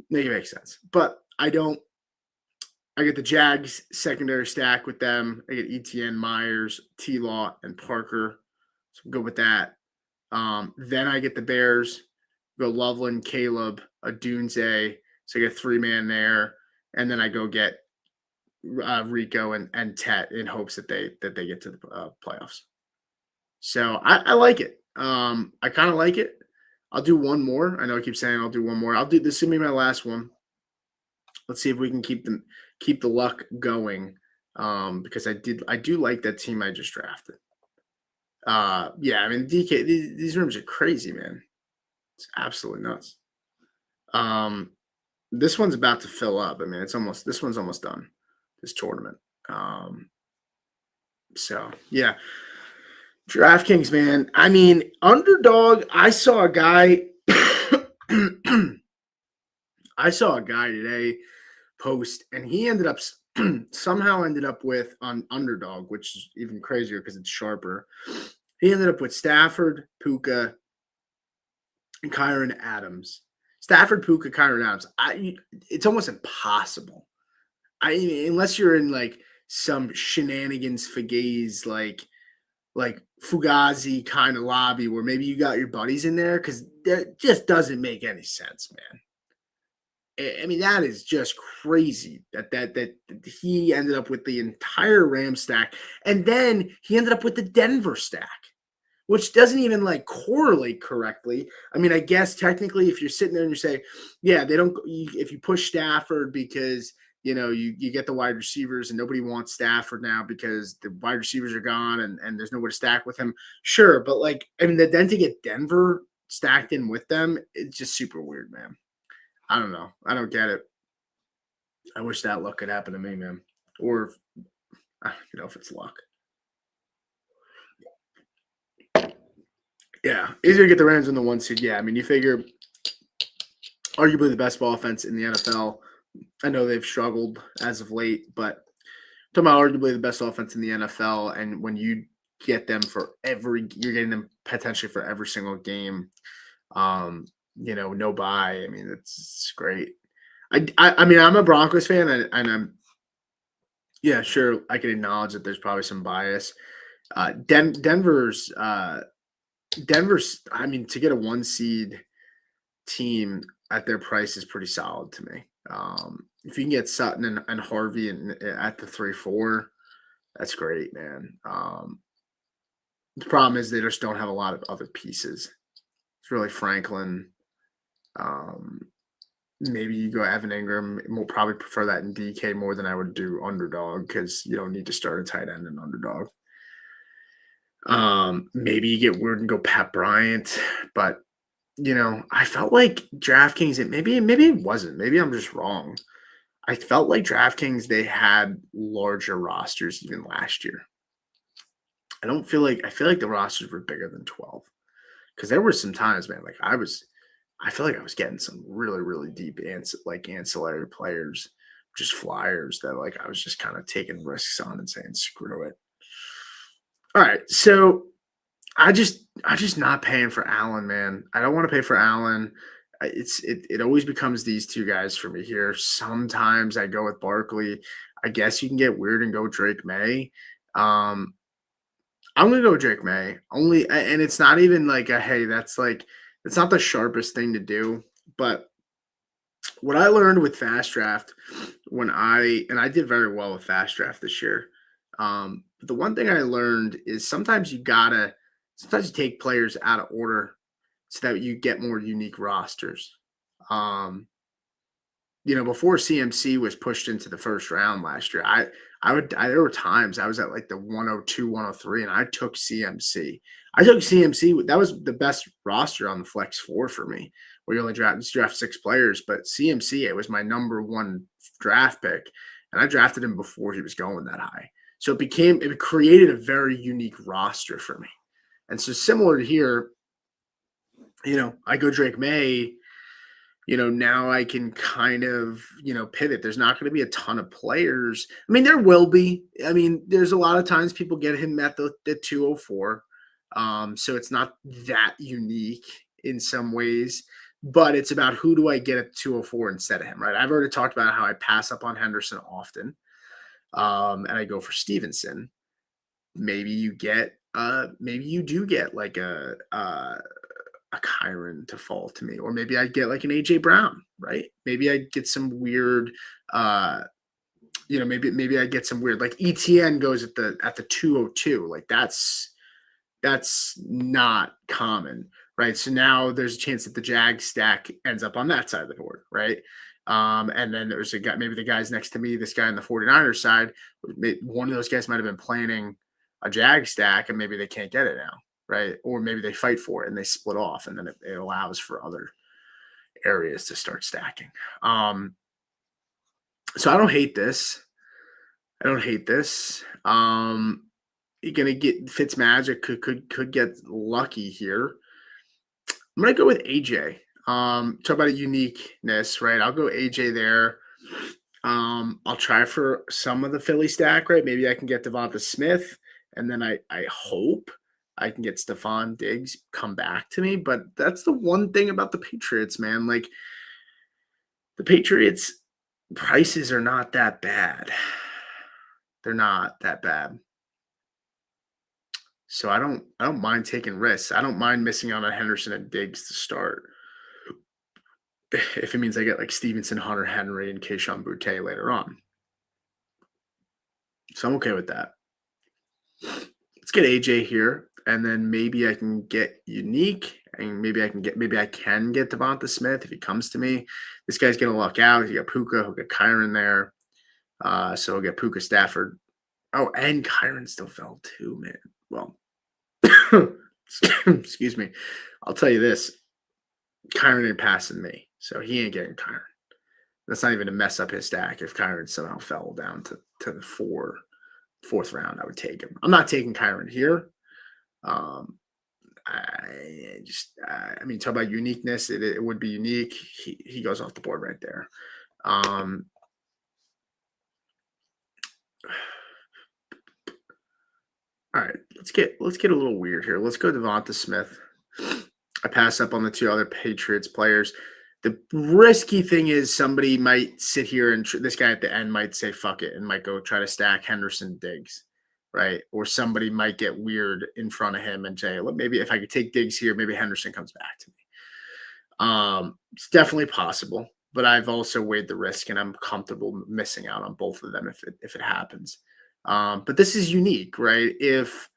Make it make sense. But I don't. I get the Jags secondary stack with them. I get ETN, Myers, T-Law, and Parker. So I'm good with that. Then I get the Bears. Go Loveland, Caleb, Adunze. So I get 3-man there. And then I go get Rico and Tet in hopes that they get to the playoffs. So I like it. I kind of like it. I'll do one more. I know I keep saying I'll do one more. This will be my last one. Let's see if we can keep the luck going. Because I do like that team I just drafted. Yeah, I mean DK, these rooms are crazy, man. It's absolutely nuts. This one's about to fill up. I mean, this one's almost done, this tournament. So yeah. DraftKings, man. I mean, Underdog, I saw a guy today post, and he somehow ended up with on Underdog, which is even crazier because it's sharper. He ended up with Stafford, Puka, and Kyron Adams. Stafford, Puka, Kyron Adams. It's almost impossible. Unless you're in like some shenanigans fagaze like Fugazi kind of lobby where maybe you got your buddies in there, because that just doesn't make any sense, man. I mean, that is just crazy that he ended up with the entire Ram stack, and then he ended up with the Denver stack, which doesn't even like correlate correctly. I mean, I guess technically, if you're sitting there and you say, yeah, if you push Stafford because you get the wide receivers and nobody wants Stafford now because the wide receivers are gone and there's nowhere to stack with him. Sure, but like, I mean, then to get Denver stacked in with them, it's just super weird, man. I don't know. I don't get it. I wish that luck could happen to me, man. Or, if it's luck. Yeah, easier to get the Rams in the 1 seed. Yeah, I mean, you figure arguably the best ball offense in the NFL. I know they've struggled as of late, but talking about arguably the best offense in the NFL, and when you get them you're getting them potentially for every single game. Um, no buy. I mean, it's great. I mean, I'm a Broncos fan, and I'm yeah, sure. I can acknowledge that there's probably some bias. Denver's Denver's. I mean, to get a 1 seed team at their price is pretty solid to me. If you can get Sutton and Harvey at the 3-4, that's great, man. The problem is they just don't have a lot of other pieces. It's really Franklin. Um, Maybe you go Evan Ingram. We'll probably prefer that in DK more than I would do Underdog because you don't need to start a tight end in Underdog. Maybe you get weird and go Pat Bryant, but I felt like DraftKings. Maybe it wasn't. Maybe I'm just wrong. I felt like DraftKings they had larger rosters even last year. I feel like the rosters were bigger than 12 because there were some times, man. Like I feel like I was getting some really really deep ancillary players, just flyers that like I was just kind of taking risks on and saying screw it. All right, so I just not paying for Allen, man. I don't want to pay for Allen. It always becomes these two guys for me here. Sometimes I go with Barkley. I guess you can get weird and go Drake May. Um, I'm gonna go Drake May. And it's not even like a hey, it's not the sharpest thing to do. But what I learned with Fast Draft I did very well with Fast Draft this year. The one thing I learned is sometimes you take players out of order so that you get more unique rosters. Um, before CMC was pushed into the first round last year, there were times I was at like the 102, 103, and I took CMC. I took CMC. That was the best roster on the Flex 4 for me, where you only draft 6 players. But CMC, it was my number 1 draft pick, and I drafted him before he was going that high. So it created a very unique roster for me. And so similar to here, I go Drake May. Now I can kind of, pivot. There's not going to be a ton of players. I mean, there will be. I mean, there's a lot of times people get him at the 204. So it's not that unique in some ways, but it's about who do I get at 204 instead of him, right? I've already talked about how I pass up on Henderson often, and I go for Stevenson. Maybe you do get like a Kyron to fall to me, or maybe I get like an AJ Brown, right? Maybe I get some weird, maybe I get some weird like ETN goes at the 202, like that's not common, right? So now there's a chance that the Jag stack ends up on that side of the board, right? And then there's a guy, maybe the guys next to me, this guy on the 49ers side, one of those guys might have been planning a Jag stack and maybe they can't get it now, right? Or maybe they fight for it and they split off, and then it allows for other areas to start stacking. So I don't hate this. You're gonna get Fitzmagic could get lucky here. I'm gonna go with AJ. Talk about a uniqueness, right? I'll go AJ there. I'll try for some of the Philly stack, right? Maybe I can get Devonta Smith, and then I hope I can get Stephon Diggs come back to me. But that's the one thing about the Patriots, man. Like the Patriots prices are not that bad. They're not that bad. So I don't mind taking risks. I don't mind missing out on Henderson and Diggs to start. If it means I get like Stevenson, Hunter Henry, and Kayshon Boutte later on. So I'm okay with that. Let's get AJ here, and then maybe I can get unique, and maybe I can get Devonta Smith if he comes to me. This guy's gonna luck out. He got Puka, he'll get Kyron there. So he'll get Puka Stafford. Oh, and Kyron still fell too, man. Well, excuse me. I'll tell you this. Kyron ain't passing me, so he ain't getting Kyron. That's not even to mess up his stack. If Kyron somehow fell down to the fourth round, I would take him. I'm not taking Kyron here. I mean, talk about uniqueness. It would be unique. He goes off the board right there. Um, all right, let's get a little weird here. Let's go Devonta Smith. I pass up on the two other Patriots players. The risky thing is somebody might sit here and this guy at the end might say fuck it and might go try to stack Henderson Diggs, right? Or somebody might get weird in front of him and say, well, maybe if I could take Diggs here, maybe Henderson comes back to me. It's definitely possible, but I've also weighed the risk and I'm comfortable missing out on both of them if it happens. But this is unique, right? If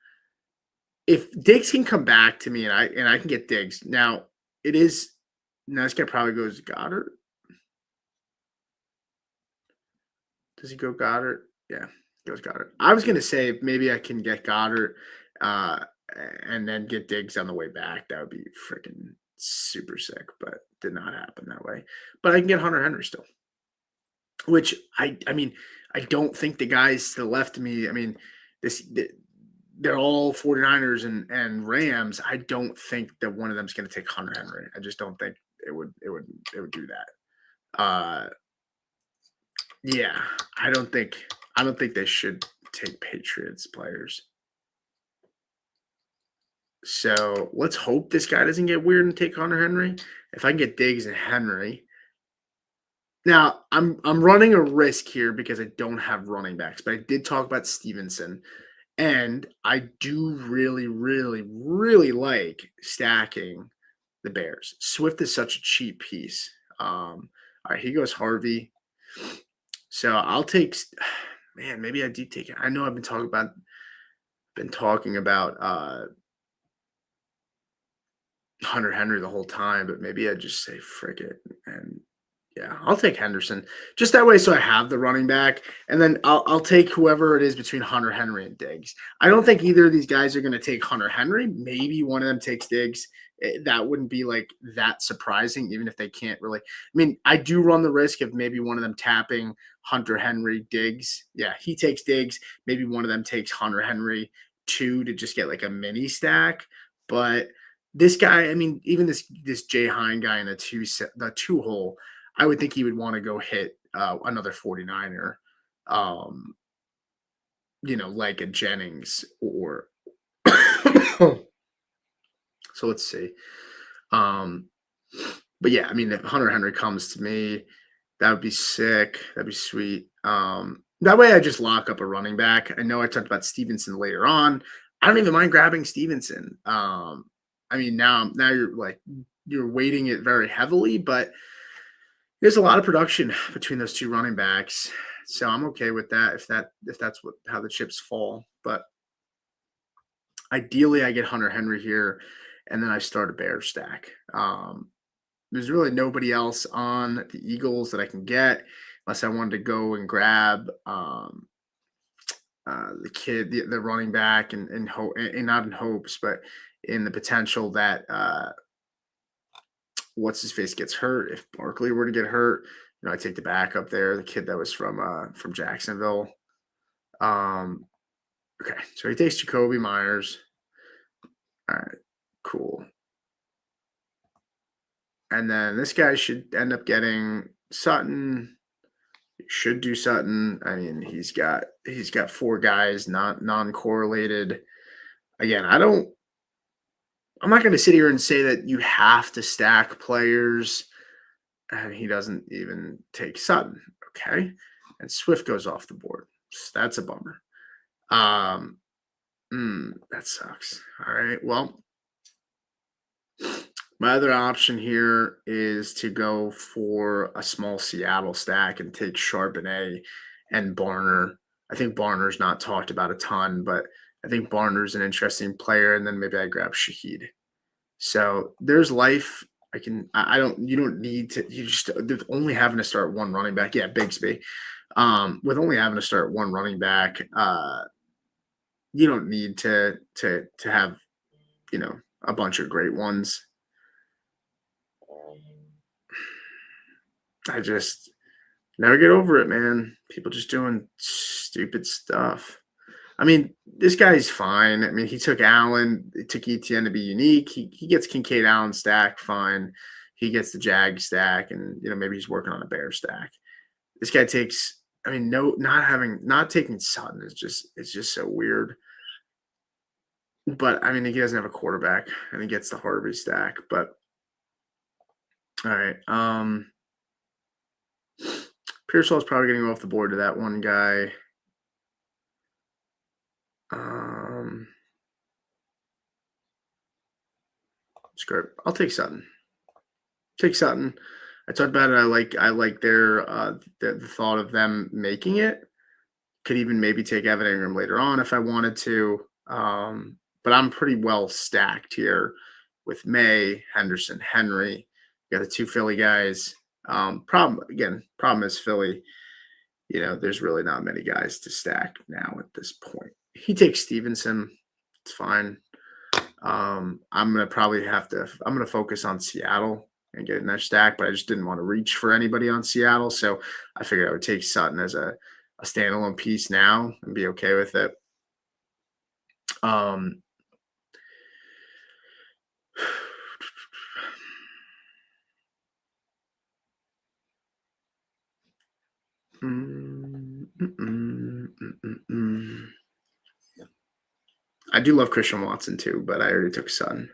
Diggs can come back to me and I can get Diggs now, it is now this guy probably goes Goddard. Does he go Goddard? Yeah, he goes Goddard. I was gonna say maybe I can get Goddard, uh, and then get Diggs on the way back. That would be freaking super sick, but did not happen that way. But I can get Hunter Henry still, which I mean I don't think the guys to the left of me. I mean this. They're all 49ers and Rams. I don't think that one of them is going to take Hunter Henry. I just don't think it would do that. Yeah, I don't think they should take Patriots players. So let's hope this guy doesn't get weird and take Hunter Henry. If I can get Diggs and Henry. Now I'm running a risk here because I don't have running backs, but I did talk about Stevenson. And I do really, really, really like stacking the Bears. Swift is such a cheap piece. All right, he goes Harvey. So I'll take. Man, maybe I do take it. I know I've been talking about Hunter Henry the whole time, but maybe I just say frick it and yeah, I'll take Henderson just that way, so I have the running back, and then I'll take whoever it is between Hunter Henry and Diggs. I don't think either of these guys are going to take Hunter Henry. Maybe one of them takes Diggs. That wouldn't be like that surprising, even if they can't really. I mean, I do run the risk of maybe one of them tapping Hunter Henry Diggs. Yeah, he takes Diggs. Maybe one of them takes Hunter Henry too to just get like a mini stack, but. This guy, I mean, even this Jay Hine guy in the two hole, I would think he would want to go hit another 49er, like a Jennings or. So let's see. Um, but yeah, I mean, if Hunter Henry comes to me, that would be sick. That'd be sweet. That way I just lock up a running back. I know I talked about Stevenson later on. I don't even mind grabbing Stevenson. I mean, now you're weighting it very heavily, but there's a lot of production between those two running backs, so I'm okay with that if that's how the chips fall. But ideally, I get Hunter Henry here, and then I start a bear stack. There's really nobody else on the Eagles that I can get unless I wanted to go and grab the kid, the running back, and not in hopes, but in the potential that what's his face gets hurt. If Barkley were to get hurt, I take the backup there, the kid that was from Jacksonville. Okay, so he takes Jacoby Myers. All right, cool. And then this guy should end up getting Sutton. He should do Sutton. I mean, he's got four guys not non-correlated. Again, I'm not going to sit here and say that you have to stack players, and he doesn't even take Sutton. Okay, and Swift goes off the board. So that's a bummer. That sucks. All right. Well, my other option here is to go for a small Seattle stack and take Charbonnet and Barner. I think Barner's not talked about a ton, but I think Barner's an interesting player, and then maybe I grab Shaheed. So there's life. You don't need to, with only having to start one running back. Yeah, Bigsby. With only having to start one running back, you don't need to have, a bunch of great ones. I just never get over it, man. People just doing stupid stuff. I mean, this guy's fine. I mean, he took Allen, he took ETN to be unique. He gets Kincaid Allen stack, fine. He gets the Jag stack, and maybe he's working on a Bear stack. This guy takes. I mean, not taking Sutton is just so weird. But I mean, he doesn't have a quarterback, and he gets the Harvey stack. But all right, Pearsall's probably getting off the board to that one guy. Screw it. I'll take Sutton. Take Sutton. I talked about it. I like their the thought of them making it. Could even maybe take Evan Ingram later on if I wanted to. But I'm pretty well stacked here with May, Henderson, Henry. You got the two Philly guys. Problem is Philly. There's really not many guys to stack now at this point. He takes Stevenson. It's fine. I'm gonna focus on Seattle and get in that stack, but I just didn't want to reach for anybody on Seattle, so I figured I would take Sutton as a standalone piece now and be okay with it. I do love Christian Watson too, but I already took Sutton.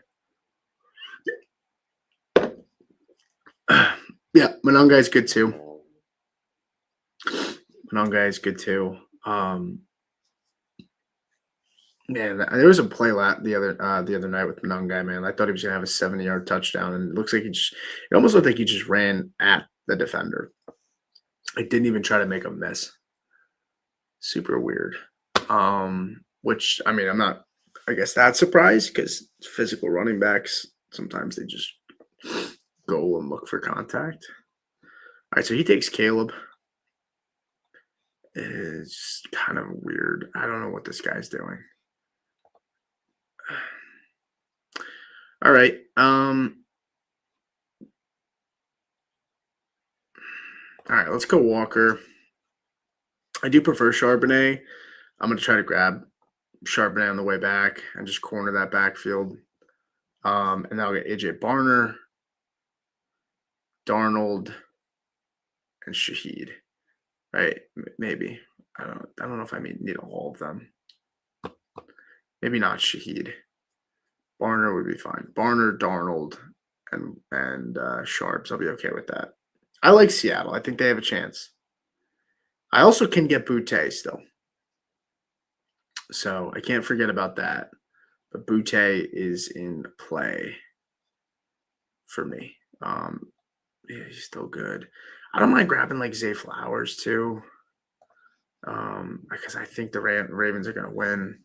Yeah, Mononga is good too. Man, there was a play the other night with Mononga, man. I thought he was gonna have a 70-yard touchdown, and it looks like it almost looked like he just ran at the defender. I didn't even try to make a miss. Super weird. Which I mean, I'm not, I guess, that surprised because physical running backs sometimes they just go and look for contact. All right, so he takes Caleb. It's kind of weird. I don't know what this guy's doing. All right. All right, let's go Walker. I do prefer Charbonnet. I'm going to try to grab Charbonnet on the way back and just corner that backfield. And then I'll get AJ Barner, Darnold, and Shaheed. Right? Maybe. I don't know if I need all of them. Maybe not Shaheed. Barner would be fine. Barner, Darnold, and Sharps. I'll be okay with that. I like Seattle. I think they have a chance. I also can get Boutte still. So I can't forget about that. But Boutte is in play for me. Yeah, he's still good. I don't mind grabbing like Zay Flowers too. Because I think the Ravens are going to win.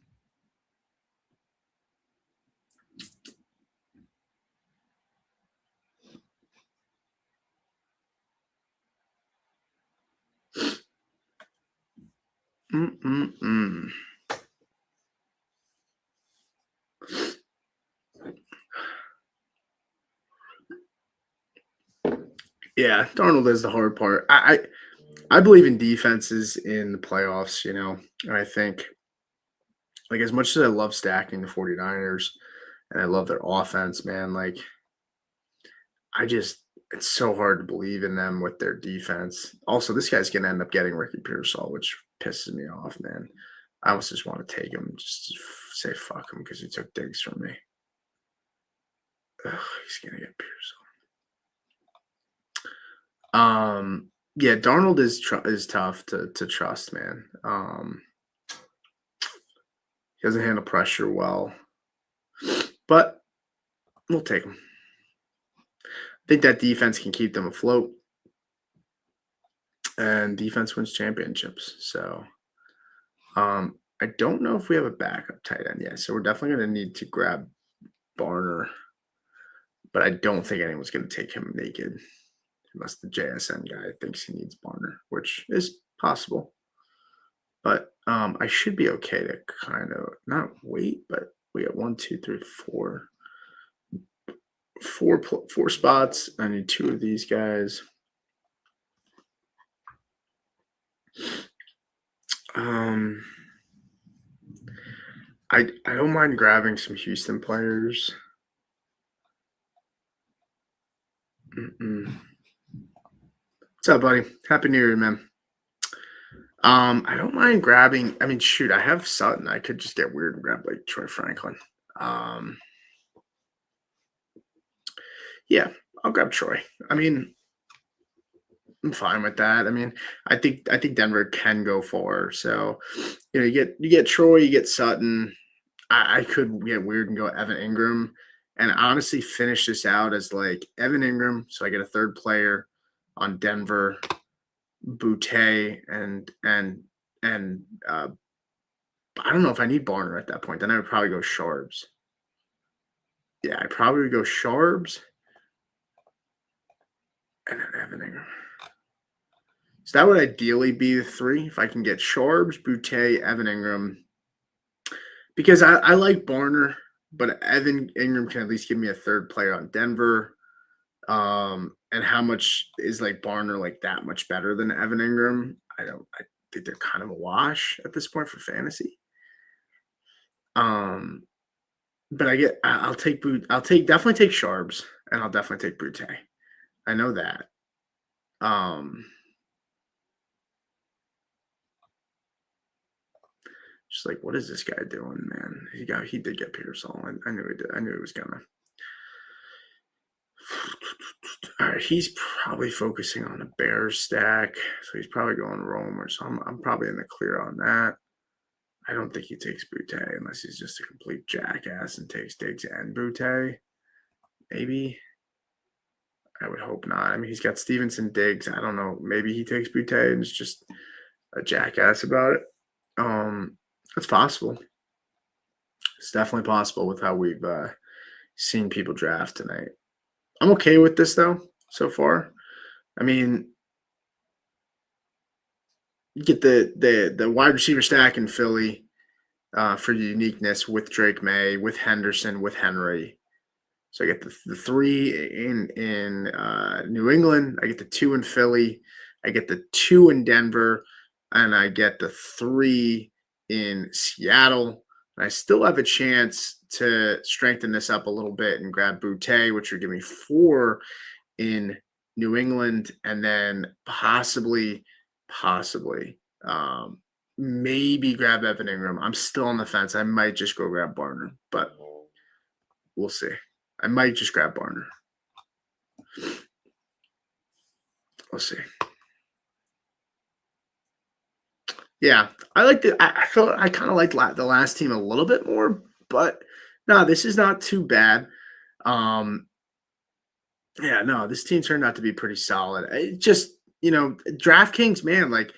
Yeah, Darnold is the hard part. I believe in defenses in the playoffs, and I think, like, as much as I love stacking the 49ers and I love their offense, man, like, it's so hard to believe in them with their defense. Also, this guy's going to end up getting Ricky Pearsall, which pisses me off, man. I almost just want to take him, just to say fuck him because he took digs from me. Ugh, he's going to get Pearsall. Yeah, Darnold is tough to trust, man. He doesn't handle pressure well, but we'll take him. I think that defense can keep them afloat, and defense wins championships. So, I don't know if we have a backup tight end yet, so we're definitely going to need to grab Barner, but I don't think anyone's going to take him naked unless the JSN guy thinks he needs Barner, which is possible. But I should be okay to kind of not wait, but we got 1, 2, 3, 4. Four spots. I need 2 of these guys. I don't mind grabbing some Houston players. Mm-mm. What's up, buddy? Happy New Year, man. I don't mind grabbing. I mean, shoot, I have Sutton. I could just get weird and grab like Troy Franklin. Um, yeah, I'll grab Troy. I mean, I'm fine with that. I mean, I think Denver can go far. So, you get Troy, you get Sutton. I could get weird and go Evan Ingram, and honestly finish this out as like Evan Ingram. So I get a third player on Denver, Boutte, and I don't know if I need Barner at that point. Then I would probably go Sharbs. Yeah, I probably would go Sharbs and then Evan Ingram. So that would ideally be the three if I can get Sharbs, Boutte, Evan Ingram. Because I like Barner, but Evan Ingram can at least give me a third player on Denver. And how much is like Barner like that much better than Evan Ingram? I think they're kind of a wash at this point for fantasy. Um, but I'll take definitely take Sharbs and I'll definitely take Brute. I know that. Um, just like what is this guy doing, man? He did get Pearsall. I knew he did. I knew he was gonna. All right, he's probably focusing on a Bears stack, so he's probably going Romer. So I'm probably in the clear on that. I don't think he takes Boutte unless he's just a complete jackass and takes Diggs and Boutte. Maybe. I would hope not. I mean, he's got Stevenson, Diggs. I don't know. Maybe he takes Boutte and is just a jackass about it. It's possible. It's definitely possible with how we've seen people draft tonight. I'm okay with this though so far. I mean, you get the wide receiver stack in Philly for uniqueness with Drake May, with Henderson, with Henry. So I get the three in New England. I get the two in Philly. I get the two in Denver, and I get the three in Seattle. And I still have a chance to strengthen this up a little bit and grab Boutte, which would give me four in New England, and then possibly, maybe grab Evan Ingram. I'm still on the fence. I might just go grab Barner, but we'll see. I might just grab Barner. We'll see. Yeah, I feel I kind of like the last team a little bit more, but no, this is not too bad. Yeah, no, this team turned out to be pretty solid. It just DraftKings, man, like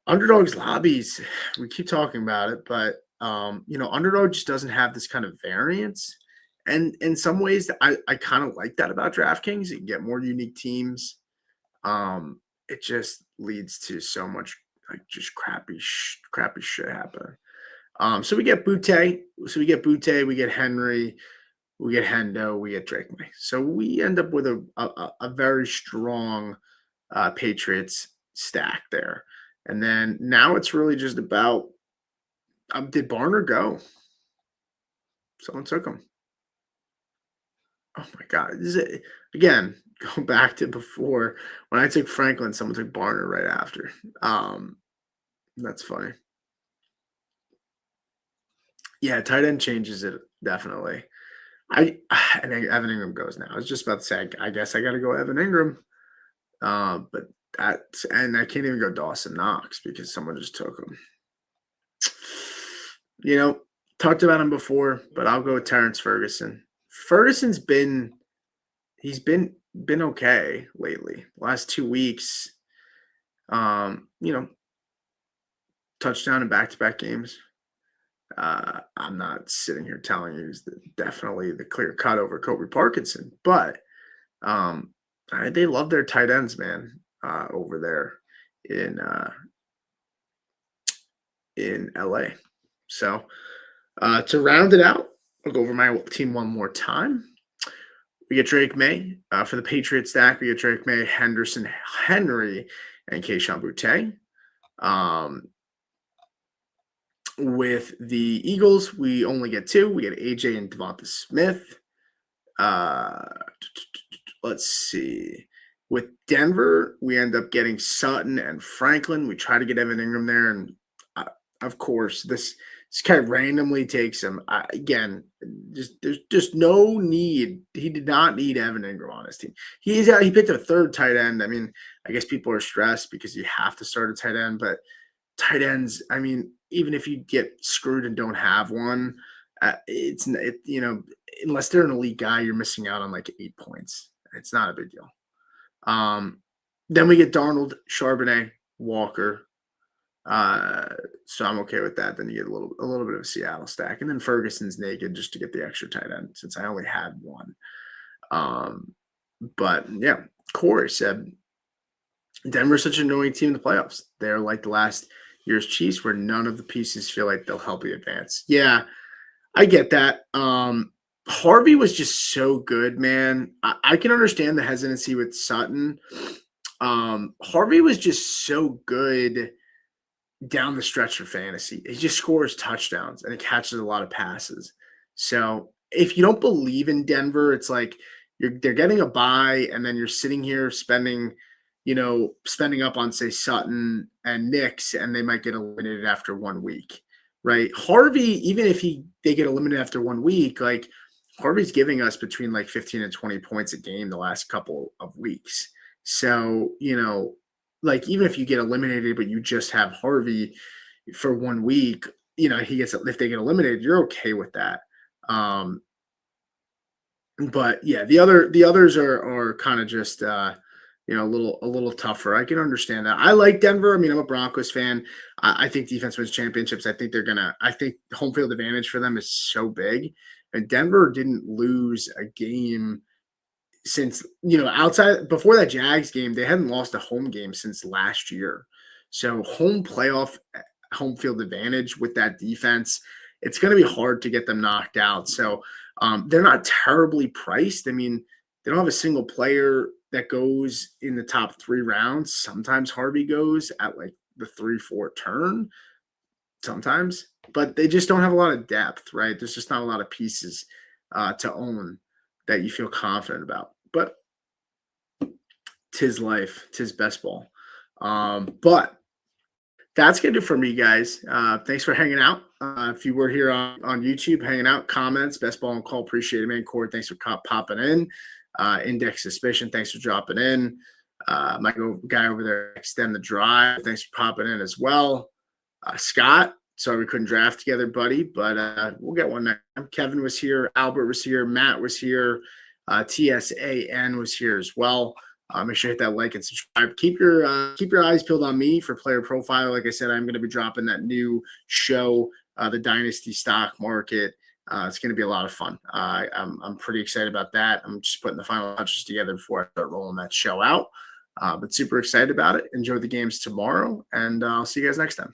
underdogs lobbies. We keep talking about it, but underdog just doesn't have this kind of variance. And in some ways, I kind of like that about DraftKings. You can get more unique teams. It just leads to so much like just crappy shit happening. So we get Boutte, we get Henry, we get Hendo, we get Drake May. So we end up with a very strong Patriots stack there. And then now it's really just about did Barner go? Someone took him. Oh my God. Again, go back to before when I took Franklin, someone took Barner right after. That's funny. Yeah, tight end changes it definitely. And Evan Ingram goes now. I was just about to say, I guess I got to go Evan Ingram. But and I can't even go Dawson Knox because someone just took him. Talked about him before, but I'll go with Terrence Ferguson. Ferguson's been okay lately. Last 2 weeks, touchdown in back-to-back games. I'm not sitting here telling you he's definitely the clear cut over Kobe Parkinson, but they love their tight ends, man, over there in LA. So to round it out, I'll go over my team one more time. We get Drake May for the Patriots stack. We get Drake May, Henderson, Henry, and Kayshon Boutte. With the Eagles, we only get 2. We get AJ and Devonta Smith. Uh, let's see. With Denver, we end up getting Sutton and Franklin. We try to get Evan Ingram there, and of course, this guy randomly takes him. Again, there's just no need. He did not need Evan Ingram on his team. He picked a third tight end. I mean, I guess people are stressed because you have to start a tight end, but tight ends, I mean, even if you get screwed and don't have one, unless they're an elite guy, you're missing out on like 8 points. It's not a big deal. Then we get Darnold, Charbonnet, Walker. So I'm okay with that. Then you get a little bit of a Seattle stack, and then Ferguson's naked just to get the extra tight end since I only had one. But yeah, Corey said Denver's such an annoying team in the playoffs. They're like the last year's Chiefs, where none of the pieces feel like they'll help you advance. Yeah, I get that. Harvey was just so good, man. I can understand the hesitancy with Sutton. Harvey was just so good down the stretch for fantasy. He just scores touchdowns and it catches a lot of passes. So if you don't believe in Denver, it's like they're getting a bye, and then you're sitting here spending up on, say, Sutton and Knicks, and they might get eliminated after 1 week, right? Harvey, even if they get eliminated after 1 week, like Harvey's giving us between like 15 and 20 points a game the last couple of weeks. So, like even if you get eliminated, but you just have Harvey for 1 week, if they get eliminated, you're okay with that. But yeah, the others are kind of just a little tougher. I can understand that. I like Denver. I mean, I'm a Broncos fan. I think defense wins championships. I think home field advantage for them is so big. And Denver didn't lose a game since, outside before that Jags game, they hadn't lost a home game since last year. So home field advantage with that defense, it's going to be hard to get them knocked out. So they're not terribly priced. I mean, they don't have a single player that goes in the top 3 rounds. Sometimes Harvey goes at like the 3-4 turn sometimes, but they just don't have a lot of depth, right? There's just not a lot of pieces to own that you feel confident about. But tis life, tis best ball. But that's going to do for me, guys. Thanks for hanging out. If you were here on YouTube, hanging out, comments, best ball and call, appreciate it, man. Corey, thanks for popping in. Index Suspicion, thanks for dropping in. My guy over there, Extend the Drive, thanks for popping in as well. Scott, sorry we couldn't draft together, buddy, but we'll get one next time. Kevin was here. Albert was here. Matt was here. TSAN was here as well. Make sure you hit that like and subscribe. Keep your eyes peeled on me for Player Profile. Like I said, I'm going to be dropping that new show, the Dynasty Stock Market. It's going to be a lot of fun. I'm pretty excited about that. I'm just putting the final touches together before I start rolling that show out. But super excited about it. Enjoy the games tomorrow, and I'll see you guys next time.